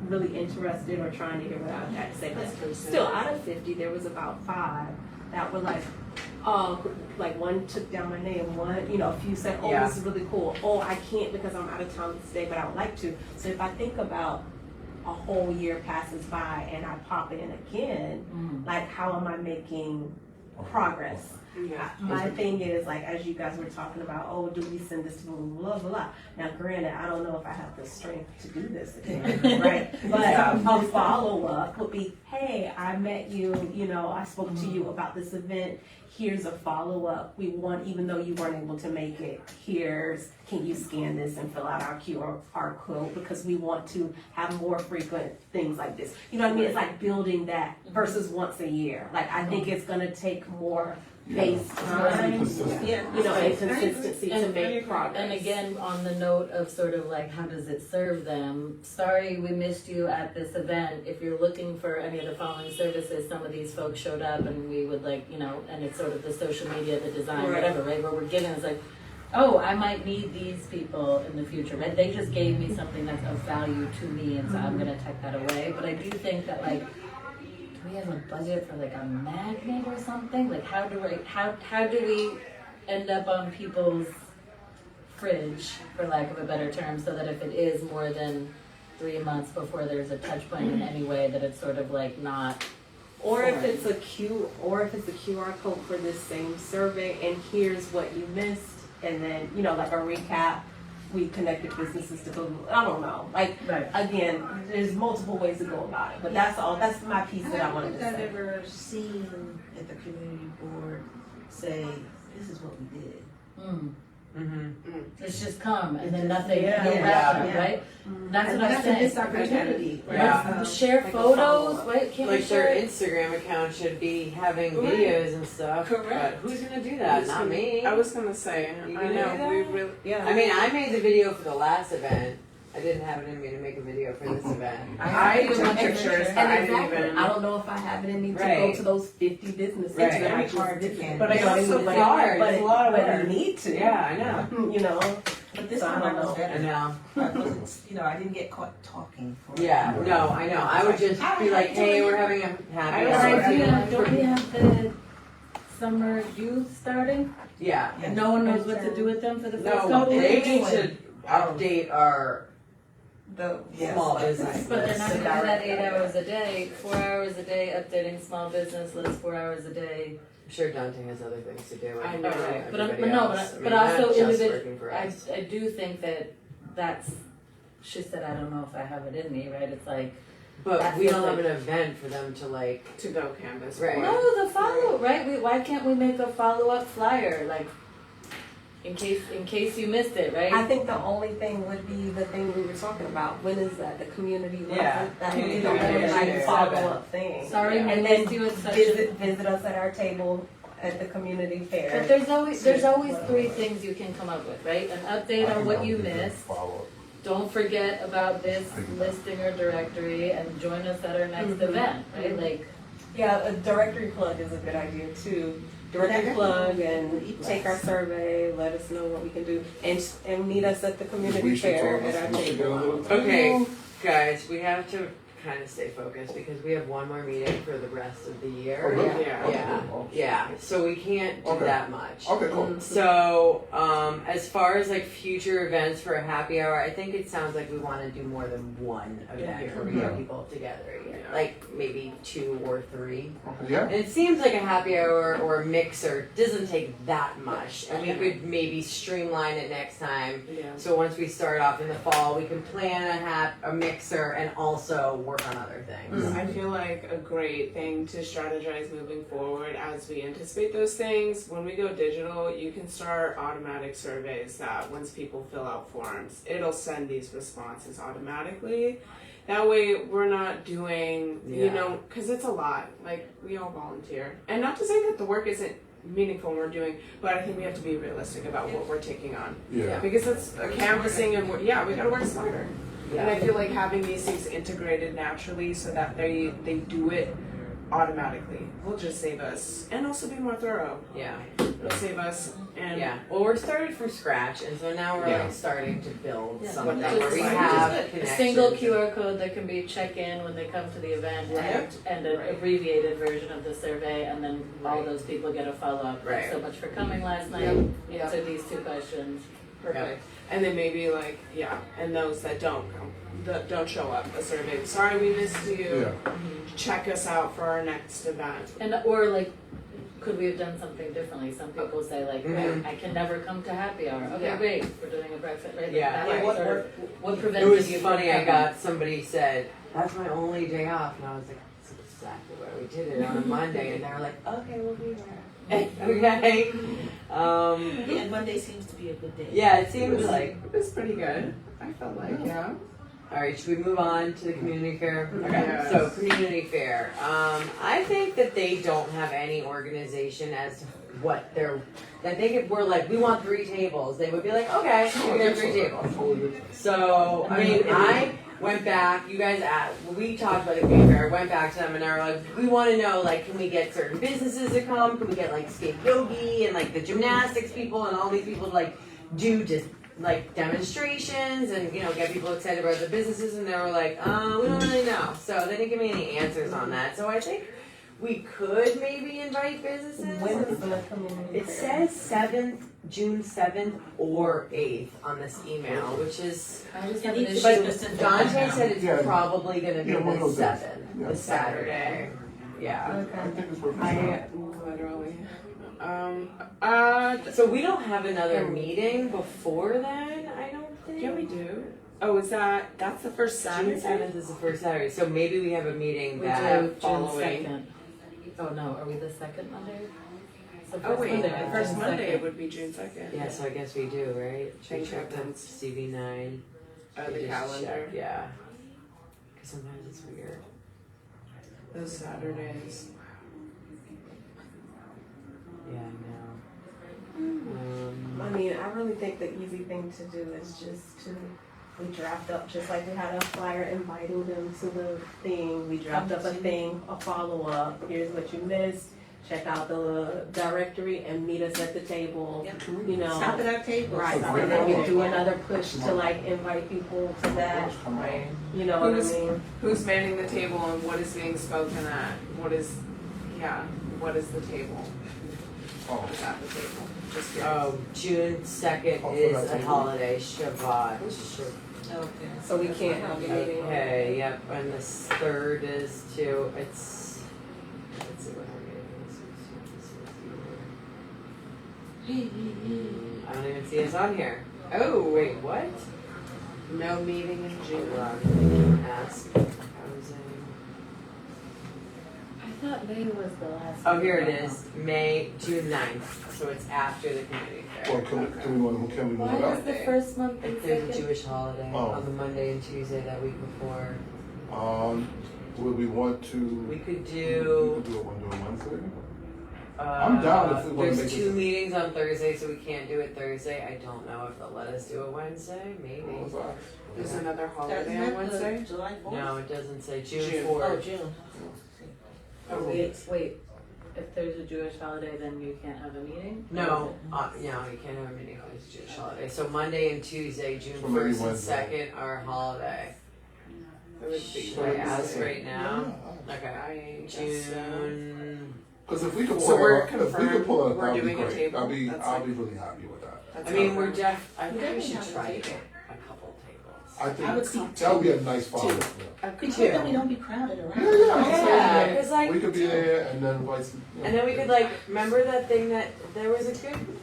really interested or trying to hear what I had to say. But still, out of 50, there was about 5 that were like, oh, like one took down my name, one, a few said, oh, Yeah. this is really cool. Oh, I can't because I'm out of town today, but I would like to. So if I think about a whole year passes by and I pop in again, like how am I making progress? Yeah. My thing is, like, as you guys were talking about, oh, do we send this to blah, blah, blah, blah. Now, granted, I don't know if I have the strength to do this again, right? But a follow-up would be, hey, I met you, I spoke to you about this event. Here's a follow-up. We want, even though you weren't able to make it, can you scan this and fill out our QR code? Because we want to have more frequent things like this. You know what I mean? It's like building that versus once a year. Like, I think it's gonna take more face time, Consistent. Yeah. and consistency to And- make progress. And again, on the note of sort of like, how does it serve them? Sorry, we missed you at this event. If you're looking for any of the following services, some of these folks showed up and we would like, and it's sort of the social media, the design, Right. whatever, right? Where we're giving, it's like, oh, I might need these people in the future, right? They just gave me something that's of value to me, and so I'm gonna tuck that away. But I do think that like, do we have a budget for like a magnet or something? Like how do we end up on people's fridge, for lack of a better term, so that if it is more than 3 months before there's a touch point in any way, that it's sort of like not. Or if it's a QR code for this same survey, and here's what you missed, and then, like a recap, we connected businesses to go, I don't know. Like, Right. again, there's multiple ways to go about it, but that's my piece that I I wanted don't to think I've say. ever seen at the community board say, this is what we did. Mm-hmm. It's just come and then It's just- nothing, yeah, no yeah, wrap, yeah. right? That's And what I'm that's a saying. missed opportunity. Yeah. Right? Share Like a photos, follow-up. right? Can't we Like their share? Instagram account should be having Right. videos and stuff. Correct. But who's gonna do that? Not me. I was gonna say, You I gonna do know, that? we really, yeah. I mean, I made the video for the last event. I didn't have it in me to make a video for this event. I took took pictures, pictures, but And I didn't exactly, even. I don't know if I have it in me to go Right. to those 50 businesses. Right. that I It's hard to just did. can. But it's You know, also but- hard. But, It's a lot of but work. you need to. Yeah, I know. But this So I one don't I was know. I better. know. I wasn't, I didn't get caught talking. For Yeah, no, I know. I would just be like, hey, we're having a happy I hour. was- Don't we have the summer youth starting? Yeah. And no one knows what to do with them for the first No, couple they weeks? need to update our Yes. small business. But they're not list. gonna do that 8 hours a day, 4 hours a day updating small business list, 4 hours a day. I'm sure Dante has other things to do. I know, right. But, Everybody no, else. I but mean, also not just individual, working for I us. do think that's, she said, I don't know if I have it in me, right? It's like, But that we don't feels have like- an event for them to like. To go canvas. Right. for. no, the follow, right? Why can't we make a follow-up flyer, like, in case you missed it, I right? think the only thing would be the thing we were talking about. When is that? The community Yeah. event? That would be the Community only like event. follow-up thing. Sorry, Yeah. we And then missed you at such a. visit us at our table at the community But fair. there's always 3 things you can come up with, right? An update on what you missed. Follow Don't forget about this listing or directory and join us at our next Mhm. event, right? Like, Yeah, a directory plug is a good idea too. Directory That- plug and E-blast. take our survey, let us know what we can do, and meet us at the community We should fair talk- at our we should get a table. little- Okay, guys, we have to kind of stay focused because we have one more meeting for the rest of the Oh, year. really? Yeah. Okay, Yeah. cool. Yeah, so we can't do Okay. that much. Okay, cool. So, as far as like future events for a happy hour, I think it sounds like we want to do more than one event where we Yeah. get people together. Yeah. Yeah. Like maybe 2 or 3. Okay, yeah. And it seems like a happy hour or a mixer doesn't take that much, and we could maybe streamline it next time. Yeah. So once we start off in the fall, we can plan a mixer and also work on other things. I feel like a great thing to strategize moving forward as we anticipate those things. When we go digital, you can start automatic surveys that once people fill out forms, it'll send these responses automatically. That way, we're not doing, you Yeah. know, because it's a lot. Like, we all volunteer. And not to say that the work isn't meaningful when we're doing, but I think we have to be realistic about what we're taking on. Yeah. Because it's a canvassing and we gotta work smarter. And I feel like having these things integrated naturally so that they do it automatically will just save us and also be more thorough. Yeah. It'll save us and Yeah. Well, we're started from scratch, and so now we're Yeah. like starting to build Yeah. something What that where we looks like. have A connections. single QR code that can be check-in when they come to the event Right. and an Right. abbreviated version of the survey, and then all Right. those people get a follow-up. Right. So much for coming last night. Yep. Answer these 2 questions. perfect. And then maybe like and those that don't come that don't show up a survey. Sorry we missed you. Yeah. Check us out for our next event. And or like, could we have done something differently? Some people say like, Mhm. I can never come to happy hour. Okay, Yeah. great, we're doing a breakfast. Right? Yeah. That Yeah, might what- sort of- what It prevented was you funny. from I coming? got somebody said that's my only day off, and I was like, that's exactly why we did it on a Monday, and they were like, okay, we'll be there. Okay. Yeah, Monday seems to be a good day. Yeah, it seems like. It was pretty good. I felt like All right, should we move on to the community fair? Okay, Yes. so community fair. I think that they don't have any organization as to what they're. I think if we're like, we want 3 tables, they would be like, okay, we have 3 tables. So, I mean, I went back, you guys we talked about the community fair, went back to them and they were like, we want to know, like, can we get certain businesses to come? Can we get, like, skate yogi and, like, the gymnastics people and all these people to, like, do just, like, demonstrations and, you know, get people excited about the businesses? And they were like, we don't really know. So they didn't give me any answers on that. So I think we could maybe invite businesses. When is the community It fair? says June 7th or 8th on this email, which is, I just It have an needs issue. to be but specific. Dante said it's Yeah. probably gonna be Yeah, one of the those days. 7th, Yeah. the Saturday. Yeah. I Okay. think it's worth a I shot. literally. So we don't have another meeting before then, I don't think. Yeah, we do. Oh, that's the first June Saturday? 7th is the first Saturday, so maybe we have a meeting We that do June following. 2nd. Oh no, are we the second Monday? It's the Oh first wait, Monday, the right? first June Monday 2nd. would be June 2nd. Yeah, so I guess we do, right? Should we Change check that. with CV9? The Should we just calendar. check? Yeah. Because sometimes it's weird. Those Saturdays. Yeah, I know. I mean, I really think the easy thing to do is just to, we draft up, just like we had a flyer inviting them to the thing, we draft up a thing, a follow-up, here's what you missed, check out the directory and meet us at the table, you know. Stop at our table. Right, Stop and at our then you do table. another push to like invite people to that, Right. you know what I Who's- mean? Who's manning the table and what is being spoken at? What is the table? Oh, What's at the table? Just curious. Oh, June 2nd Oh, for is that a table? holiday, Shabbat. Okay. So we can't have a meeting. Okay, yep, and this 3rd is too, it's, let's see what our meeting is. I don't even see us on here. Oh, wait, what? No meeting in June. Hold on, ask housing. I thought May was the last. Oh, here it is, June 9th, so it's after the community well, fair. can we move it Why is up? the first month and There's a second? Jewish holiday Oh. on the Monday and Tuesday that week before. Would we want to? We could We do, could do it on Wednesday. I'm down if we wanna there's make 2 it- meetings on Thursday, so we can't do it Thursday. I don't know if they'll let us do it Wednesday, maybe. What was that? There's another Isn't holiday that on Wednesday. the July 4th? No, it doesn't say June June. 4th. Oh, June. Oh, wait, if there's a Jewish holiday, then you can't have a meeting? No, you can't have a meeting on this Jewish holiday. So Monday and Tuesday, June So maybe 1st and Wednesday. 2nd are holiday. It would be Should I ask Wednesday. right now? Yeah. Okay. I guess so. June. Because if we could So pull we're it, if we could confirmed pull it, we're that'd be doing a great. table? I'll be That's really happy with that. That's I mean, all we're right. I think we definitely should have a try to table. get a couple tables. I think I would see that would be a two. nice follow. Because Two. then we don't be crowded around. Yeah, because We like, could be there and then vice. and then we could like, remember that thing that, there was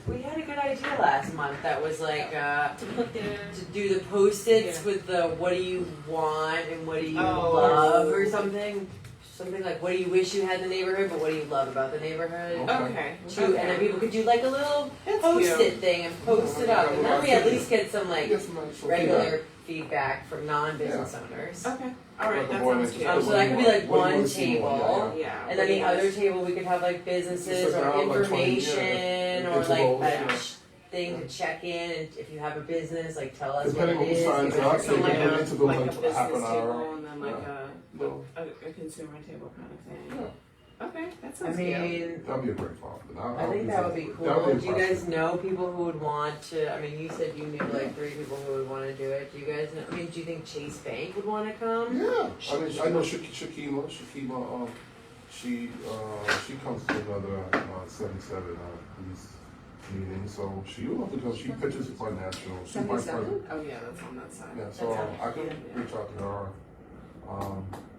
we had a good idea last month that was like, To put their, to do the post-its Yeah. with the what do you want and what do you Oh. love or something. Something like what do you wish you had in the neighborhood, but what do you love about the neighborhood? Okay. And then people could do like a little That's post-it thing and post it up, and then we at least get some like Yes, man, so regular feedback from non-business owners. Okay. All right. Like That the boy sounds next cute. door. So that could be like What do you one wanna see more? table. Yeah. And then the other table, we could have like businesses Just like or around, like, 20, yeah, information or intervals, like yeah. a thing to check in. And if you have a business, like tell us Depending what on it who is. signs give up, us So your like they email. can interval like a like business half an hour. table and then like No. a consumer table kind of thing. Yeah, Okay, that I sounds cute. mean, that'd be a great follow. I think that would be cool. Do you guys know people who would want to? I mean, you said you knew like 3 people who would want to do it. Do you guys know? I mean, do you think Chase Bank would want to come? Yeah, I mean, I know Shakima, she comes to another 77 police meeting, so she would love to go. She pitches financial. She's my friend. 77? Oh yeah, that's on that side. Yeah, so I can Yeah. reach out to her,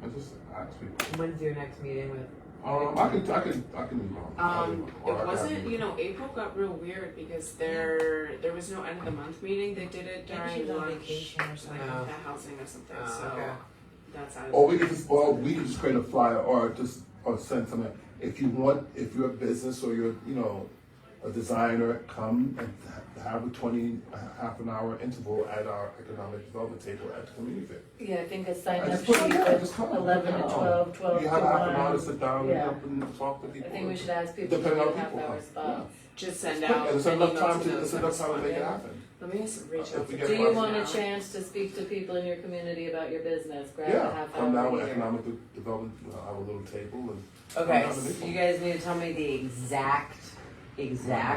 and just ask people. When's your next meeting with? I can email. It wasn't, April got real weird because there was no end of the month meeting. They did it Maybe she during was on lunch, vacation or something. like Oh. the housing or something. Oh, So okay. that's out of Or we could just create a flyer or send something. If you're a business or you're, a designer, come and have a half an hour interval at our economic development table at the community fair. Yeah, I think a sign I up just put it sheet there, of just come. 11 to 12, 12 You to have half an hour to 1. sit down Yeah. and talk to I people. think we should ask people to Depending do on half people. hour spots. just send Yeah, out. it's an enough email time to to those it's enough time to make it responding. happen. Let me just reach If out we to get Do you Right want now. a chance to speak to people in your community about your business? Grab a Yeah, half come down hour with here. economic development, have a little table and. Okay, I'm not so the big you guys need to tell me the exact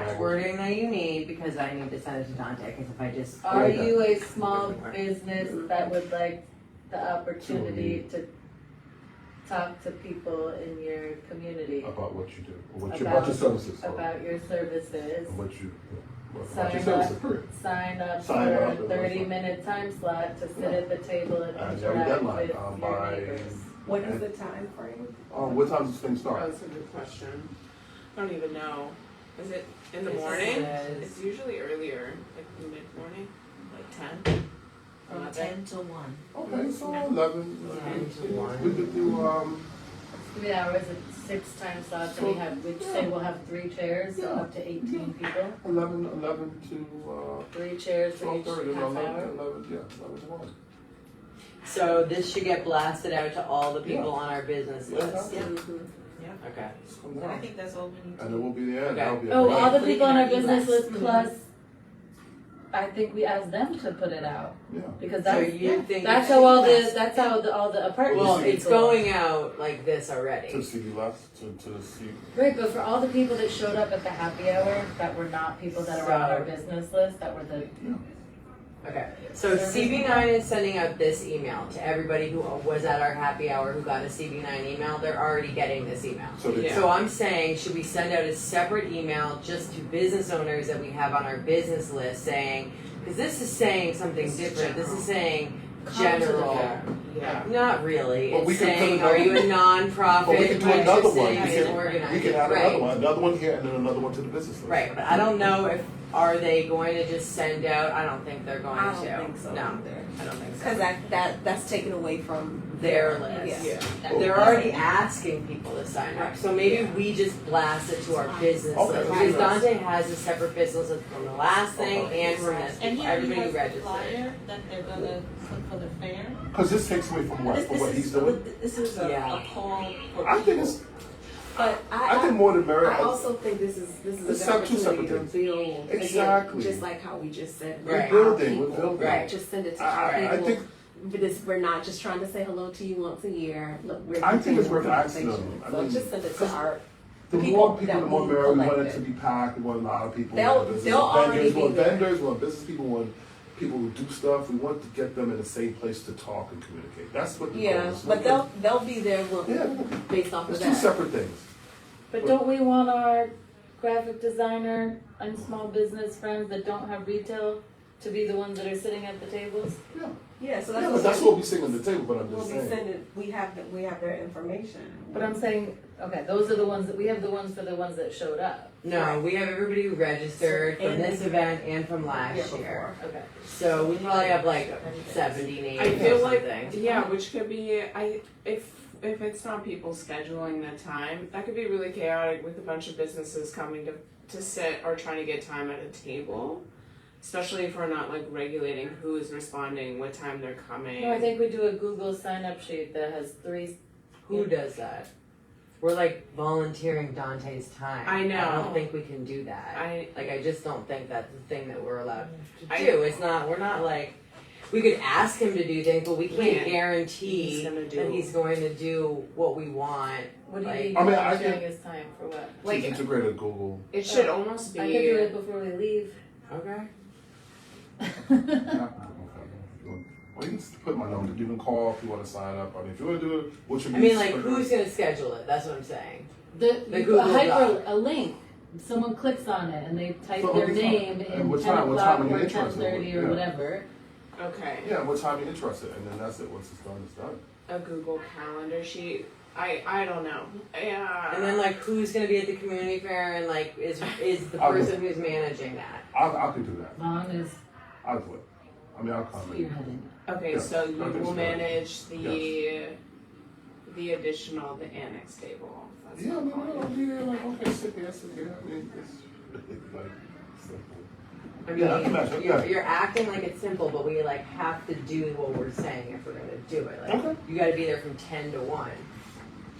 Right. wording that you need because I need to send it to Dante. Because if I just Are Okay. you a small business that would like the opportunity to talk to people in your community About what you do, or about About- your services. sorry. about your services? And what you, about Sign your up. services, period. Sign up Sign for up, a and 30-minute time slot to sit at the table and And you have a interact deadline, with your by, neighbors. What is the time frame? what time does things Oh, start? that's a good question. I don't even know. Is it in the It morning? says- It's usually earlier, like mid-morning, like 10. From 10 to 1. Okay, so 11, 10 to 1. we could do, 3 hours at 6 time slots, and we'd say we'll have 3 chairs, so up to 18 people. 11 to, 3 chairs for each 12:30, half 11 hour. 11 to 1. So this should get blasted out to all the people Yeah. on our business Yeah. list. Yeah. Okay. Just come And I down. think that's all we need to And it do. will be there, and Okay. that'll be a Oh, great- all the people on our Free business list. list plus, I think we asked them to put it out, Yeah. because So that's, you think that's it how all should- all the apartments. Well, it's people- going out like this To already. see left, to see. Right, but for all the people that showed up at the happy hour, that were not people that are on our business list, that were the, Okay. So CB9 is sending out this email to everybody who was at our happy hour who got a CB9 email. They're already getting this email. So they, Yeah. So I'm saying, should we send out a separate email just to business owners that we have on our business list saying, because this is saying something This is different. This general. is saying Come to the general. fair. Yeah. Not really. Well, we It's can put saying, another- are you a nonprofit? but we can do What another you're one. saying We is can, organized. we can add Right. another one here, and then another one to the business list. Right, but I don't know if, are they going to just send out, I don't think they're going to. I don't think so No, either. I don't think so. Because that's taken away from Their list. Yeah. They're already asking people to sign up, so maybe we just blast it to our business Okay. list. Because Dante has a separate business list from the last thing Okay. and from this, And he already everybody has the registered. flyer that they're gonna put for the fair. Because this takes away from what, from what he's doing. This is Yeah. a call for I think it's, But I think more than merit. I also think this is It's a good not two opportunity to separate build Exactly. again, just like how we just said. Right. our We're building, people. we're building. Right. Just send it to I people. think we're not just trying to say hello to you once a year. Look, we're I think it's continuing worth asking conversation. them. I So mean, just send it to our. The people more people, that the more we merrier. We want it elected. to be packed. We want a lot of people. They'll- We want business they'll already vendors, we be want there. vendors, we want business people, we want people who do stuff. We want to get them in the same place to talk and communicate. That's what the goal Yeah, is. but they'll be there Yeah. based off of It's that. two separate things. But don't we want our graphic designer and small business friends that don't have retail to be the ones that are sitting at the tables? Yeah. Yeah, so Yeah, but that's what we sing on the table. But I'm we'll just be saying. sending. We have their information. But I'm saying, okay, those are the ones that, we have the ones for the ones that showed up. No, we have everybody who registered from And- this event and from last Yeah, year. Okay. So we probably have like 70 names I feel or like, something. yeah, which could be, if it's not people scheduling the time, that could be really chaotic with a bunch of businesses coming to sit or trying to get time at a table. Especially if we're not like regulating who is responding, what time they're coming. No, I think we do a Google sign-up sheet that has 3. Who does that? We're like volunteering Dante's time. I know. I don't think we can do that. I just don't think that's the thing that we're allowed to I- do. We're not like, we could ask him to do things, but we can't Yeah. guarantee He's gonna do- that he's going to do what we want. What do you Like- mean I mean, I volunteering think- his time for what? like to integrate a Google. it should almost be. I could do it before we leave. Okay. Yeah. Well, you can just put my number. You can call if you want to sign up. I mean, if you want to do it, what's your I mean, like, who's going to schedule it? That's what I'm saying. The Google a link. Someone clicks on it and they type So their what time? name And in what 10 time? What o'clock time are you or interested in? 10:30 or Yeah. whatever. Okay. Yeah, what time you're interested, and then that's it. Once it's done, it's done. A Google Calendar sheet. I don't know. Yeah. And then, like, who's going to be at the community fair and, like, is the I'll do person who's managing that? I could do that. Vaughn is I'll do it. I mean, I'll come. spearheading. Okay, Yeah, so you I think will so. manage the additional, the annex table. That's Yeah, what I'm no, calling I'll it. be there. Like, okay, sit here. I mean, it's like simple. I mean, Yeah, I can imagine, yeah. you're acting like it's simple, but we, like, have to do what we're saying if we're going to do it. Like, Okay. you got to be there from 10 to 1.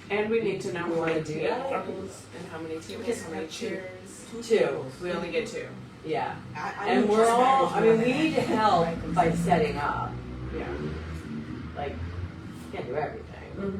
And we need to know We how many wanna do that? tables and how many tables, just how many have two. chairs. Two. We only get 2. Yeah. I And would we're just all, manage I mean, more we than need to that. help by setting up. Yeah. Like, can't do everything.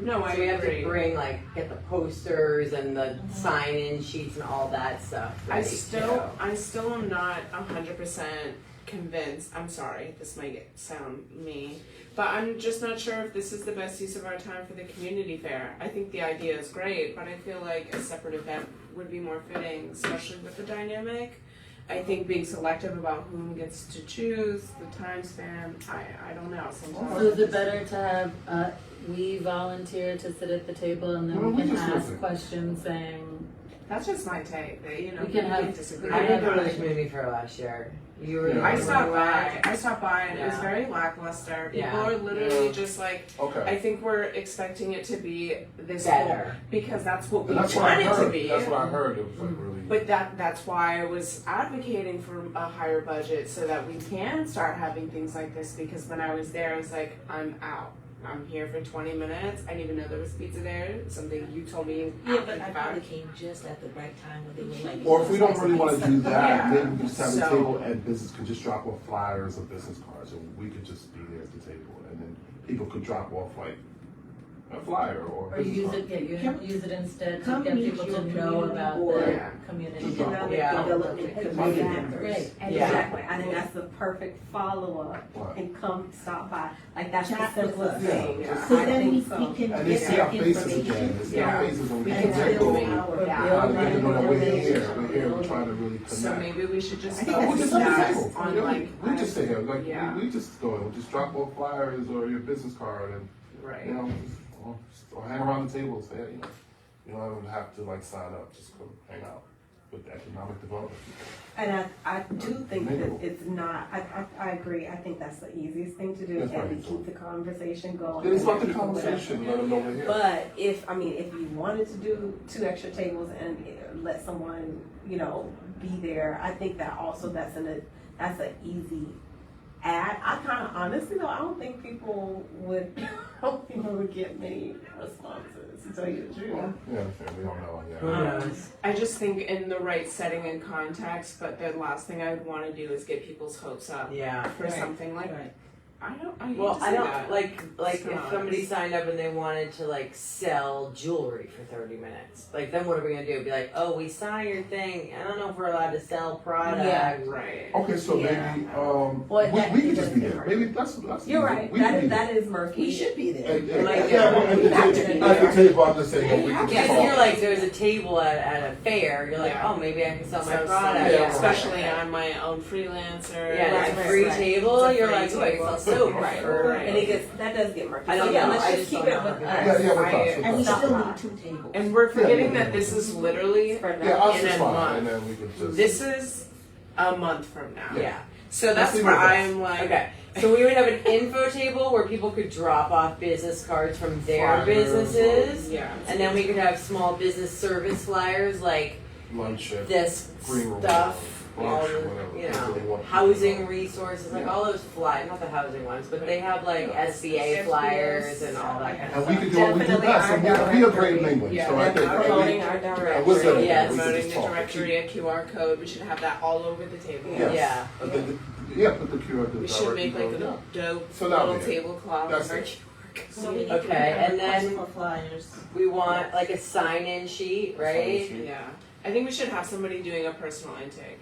No, I So we have agree. to bring, like, get the posters and the sign-in sheets and all that stuff. I ready, still too. am not 100% convinced. I'm sorry, this might sound mean, but I'm just not sure if this is the best use of our time for the community fair. I think the idea is great, but I feel like a separate event would be more fitting, especially with the dynamic. I think being selective about whom gets to choose, the time span, I don't know, sometimes. So is it better to have we volunteer to sit at the table and then Well, we we can just ask listen. questions saying, That's just my take, that, you know, We can have- disagree. I didn't go to the Yeah. community fair last year. You were. Yeah. I you stopped were- by and it was Yeah. very lackluster. People Yeah. are literally Yeah. just like, Okay. I think we're expecting it to be this Better. whole, because that's what we And that's what I want it to heard. be. That's what I heard. It was like really. But that's why I was advocating for a higher budget so that we can start having things like this, because when I was there, I was like, I'm out. I'm here for 20 minutes. I didn't even know there was pizza there. Something you told me Yeah, after but the I fact. probably came just at the right time when they were like. Or if we don't really want to do that, Yeah. maybe we just have a So- table and business could just drop off flyers or business cards, and we could just be there at the table, and then people could drop off like a flyer or. or business use card. it, use it instead to Come get meet people your to know community about board. the Yeah. community. Just Economic Yeah. development committee members. Great. Yeah. Exactly. I think that's the perfect follow-up Right. and come stop by. Like that's the Chat with simplest us. thing. Yeah. So I then think so. we can And they get see our that faces again. information. They see our Yeah. faces when we We come can in. build Yeah. our Trying to building. let them know that we're here. organization. We're here. We're trying to really connect. So maybe we should just I think No, we focus just have a that table. on Yeah, like, we just sit here, like Yeah. we just go and we just drop off flyers or your business card, and right. you know, or hang around the table. Say, you don't even have to like sign up. Just come hang out with economic development. And I do think that it's not, I agree, I think that's the easiest thing to do, That's and right. to keep the conversation going. It's about the and whatever. conversation. Let them know we're here. But if you wanted to do 2 extra tables and let someone, be there, I think that also that's an easy add. I kind of honestly though, I don't think people would get many responses, to tell you the truth. Yeah, fair. We don't know. Who Yeah. knows? I just think in the right setting and context, but the last thing I would want to do is get people's hopes up Yeah. for Right. something like Right. I hate Well, to I say don't that. like It's if not. somebody signed up and they wanted to like sell jewelry for 30 minutes. Like then what are we gonna do? Be like, oh, we saw your thing. I don't know if we're allowed to sell product. Yeah. Right. Okay, so Yeah. maybe Well, we could just be there. Maybe that's You're right. We could be there. That is murky. We should be there. And, Like, yeah, well, at the table, I'm just saying, well, we Yeah, can Yeah, just 'cause talk. you're like, there's a table at a fair. You're like, Yeah. oh, maybe I can sell my So, product. Yeah, especially right. I'm my own freelancer. Yeah, Right, it's a right, free right. table. It's a You're free like, oh, I table. sell soap. Right. Or, And it gets that does get murky. I don't So yeah, know. let's I just just keep don't it know. with Yeah, us. yeah, with us, I- with And we us. still need 2 tables. And we're forgetting Yeah. that this is literally For Yeah, us in is a fine, month. and then we can just. this is a month from now. yeah. So that's Let's where leave it at I'm like, Okay. So we would have an info table where people could drop off business cards from their Flyers businesses. yeah. And then we could have small business service flyers like lunch shift, this green room, stuff, all lunch, the, whatever. you whatever they know, want. housing resources, like all those flyers, not the housing ones, but they have like SBA flyers and all that kind of And we stuff. can do what we do Definitely best, and our we are great in directory. England, Yeah, so I think. Promoting our Yeah, directory. we'll say that. Yes. We can Promoting just the talk. directory, a QR code. We should have that all over the table. Yes. Yeah. But yeah, put the QR code. We should make like a dope So that'll little be it. tablecloth That's with our it. QR code. So we need Okay, to prepare and then- personal flyers. We want like a sign-in sheet, right? Yeah. I think we should have somebody doing a personal intake.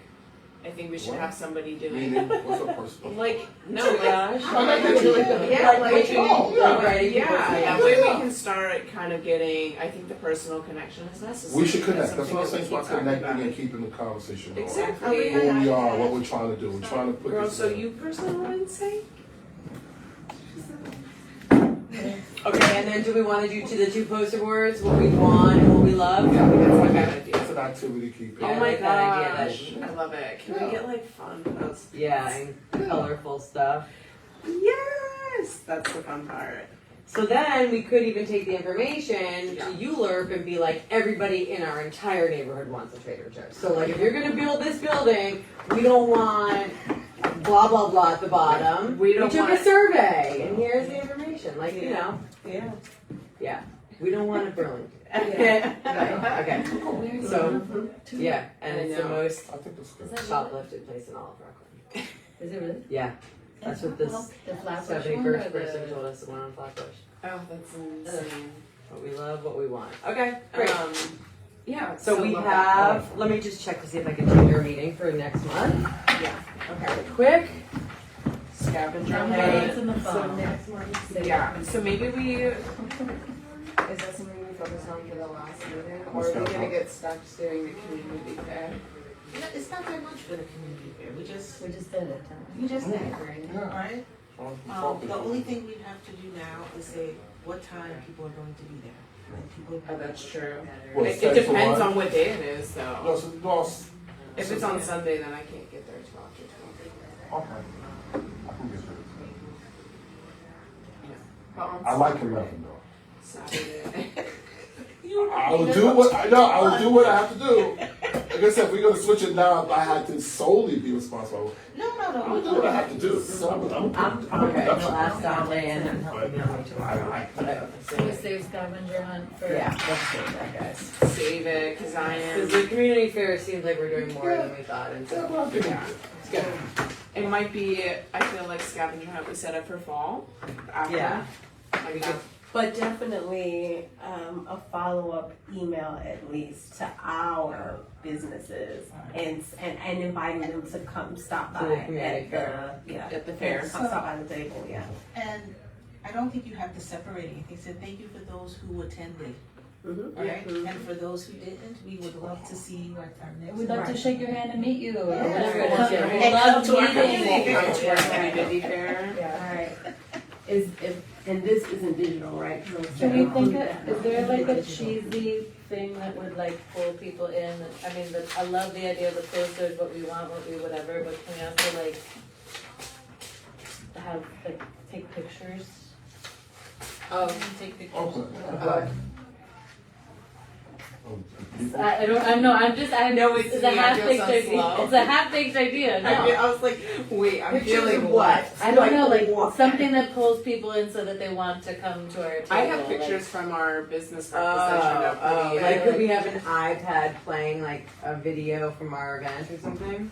I think we should What? have somebody doing Meaning, what's a personal? like no like Gosh. I like that you- yeah, like, like, making, oh, yeah. like writing yeah, people's that names. way we Yeah. can start kind of getting. I think the personal connection is necessary. We should connect. That's something what I'm that saying we about keep talking connecting about. and keeping the conversation going. Exactly. Who we are, what we're trying to do. We're trying to put Girl, this. so in. you personal intake? Okay, and then do we want to do to the 2 poster boards what we want and what we love? Yeah, That's that's a good idea. That's an activity keep. Yeah, Oh I my like that idea, gosh, that- I love it. Can Yeah. we get like fun posts? Yeah, and colorful stuff. Yes, that's the fun part. So then we could even take the information Yeah. to ULERP and be like, everybody in our entire neighborhood wants a Trader Joe's. So like, if you're gonna build this building, we don't want blah blah blah at the bottom. We don't took want- a survey, and here's the information. Like you know, Yeah. we don't want it Burlington. Yeah. Right, okay. So yeah, and I it's the know. most I think that's good. shoplifted place in all of Rockland. Is it really? Yeah, that's what this The Flatbush one 71st or person the? told us. The one on Flatbush. Oh, that's insane. What we love, what we want. Okay, great. Yeah. So we love that. have, let me just check to see if I can change our meeting for next month. Yeah. Okay. Quick. Scavenger Okay. hunt. It's in the So phone. next month. Yeah. So maybe we. Is that something we focus on for the last meeting, or are we gonna get stuck doing the community fair? Yeah, it's not very much for the community fair. We just We just did it. huh? we just did it, right? Yeah. Alright? The only thing we have to do now is say what time people are going to be there. Like people. Oh, that's true. What, It 10 to depends 1? on what day it is, No, though. so, no, If it's on Sunday, then I can't get there till after 12. okay. I can get there. But on I like 11 though. Saturday. I will do what I know. I will do what I have to do. Like I said, if we're gonna switch it now, if I had to solely be responsible, No. I'll do what I have to do. I'm Okay, production. we'll ask Dante and then help But me out I tomorrow. So we save scavenger hunt for. Yeah, let's do that, guys. Save it, because I Because am. the community fair seems like we're doing more than we thought, and Yeah, so well, I think Yeah. it's good. It might be, I feel like scavenger hunt we set up for fall. After. Yeah. Like that. But definitely a follow-up email at least to our businesses and inviting them to come stop To by the community at the fair. At the fair. Come stop by the table, yeah. And I don't think you have to separate anything. So thank you for those who attended. Mm-hmm. Alright? And for those who didn't, we would love to see you at our next. We'd love to Right. shake your hand and meet you or Yeah. whatever. Yeah. Come- Yeah. We love to our meeting. community. Come to our community fair. Alright. And this isn't digital, right? Can we think of, is there like a cheesy thing that would like pull people in? I mean, I love the idea of the posters, what we want, what we whatever, but can we also like have, like, take pictures? Take pictures. Okay. I don't, I know, I know it's it's a me, I feel half-baked so idea, slow. it's a half-baked idea, no. I was like, wait, I'm Pictures feeling of what? I don't know, like what? something that pulls people in so that they want to come to our table. I have like- pictures from our business representation of Oh, pretty. like could we have an iPad playing like a video from our event or something?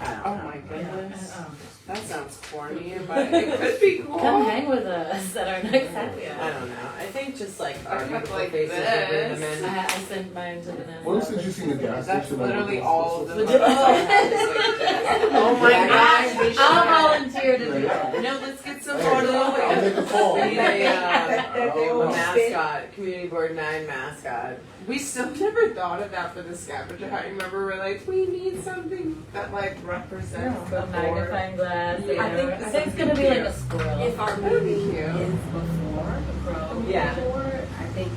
I don't Oh know. my Yeah, goodness. I That sounds corny, but it could be cool. Come hang with us at our next happy I hour. don't know. I think just like I our have beautiful like faces will bring them this. in. I sent mine to Vanessa. What else did you see in the gas That's station? literally all of the Would photos you- I have is like this. Oh my gosh, we should. I'll volunteer to do that. No, let's get some Hey, photos. I'll make a call. We need a Oh, mascot, Community Board 9 mascot. We still never thought of that for the scavenger hunt. Remember, we're like, we need something that like represents the A board. magnifying glass. Yeah. I think it's gonna be like a squirrel. If our That'd be meeting cute. is before the pro Yeah. board, I think,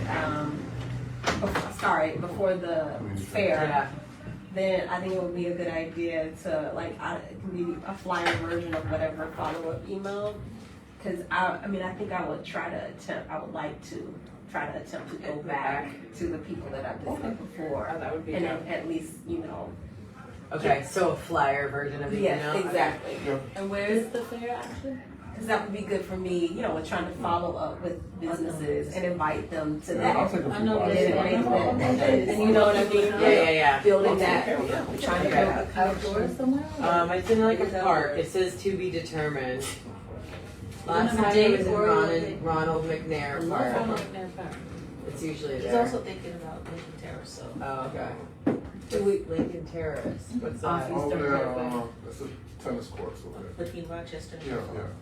before the fair, Yeah. then I think it would be a good idea to like, it can be a flyer version of whatever follow-up email. Cause I think I would like to try to attempt to go Go back to the people that I've visited before. Oh, that would be And dope. at least, Okay, so a flyer version of the email. yes, exactly. And where is the fair actually? Cause that would be good for me, with trying to follow up with businesses and invite them to Yeah, I'll that. take a I few know bites. this. And you know what I mean? Yeah. Building that, trying to build a Outdoors somewhere? It's in like a park. It says to be determined. Last Is it time it was in Dave or- Ronald McNair Park. Park. It's usually He's there. also thinking about Lincoln Terrace, so. Oh, okay. Do we, Lincoln Terrace. What's that? Off Over there, that's the tennis courts over there. Between Rochester and. Yeah,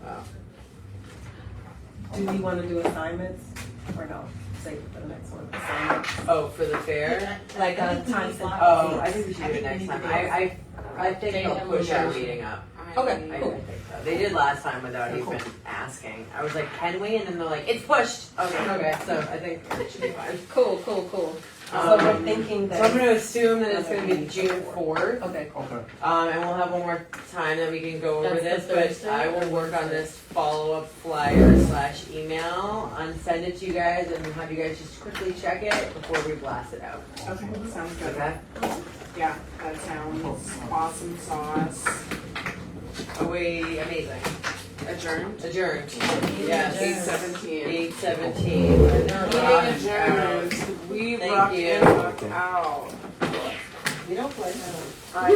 yeah. Oh. do we wanna do assignments or no? Save it for the next one, assignments. Oh, for the fair? Like a time slot. Oh, I think we should do it next time. I think they'll push our meeting up. Okay, I cool. think so. They did last time without even asking. I was like, can we? And then they're like, it's pushed. Okay, so I think it should be fine. Cool. So we're thinking So I'm that, gonna assume that it's gonna be June 4th. okay, Okay. And we'll have one more time that we can go over That's this, the but Thursday I will or work on Wednesday? this follow-up flyer/email and send it to you guys and have you guys just quickly check it before we blast it out. Okay, sounds good. Okay? Yeah, that sounds awesome sauce. Amazing. Adjourned. Adjourned. Yes. 8:17. 8:17. Meeting Rock adjourned. We Thank rock you. and rock out. We don't play. I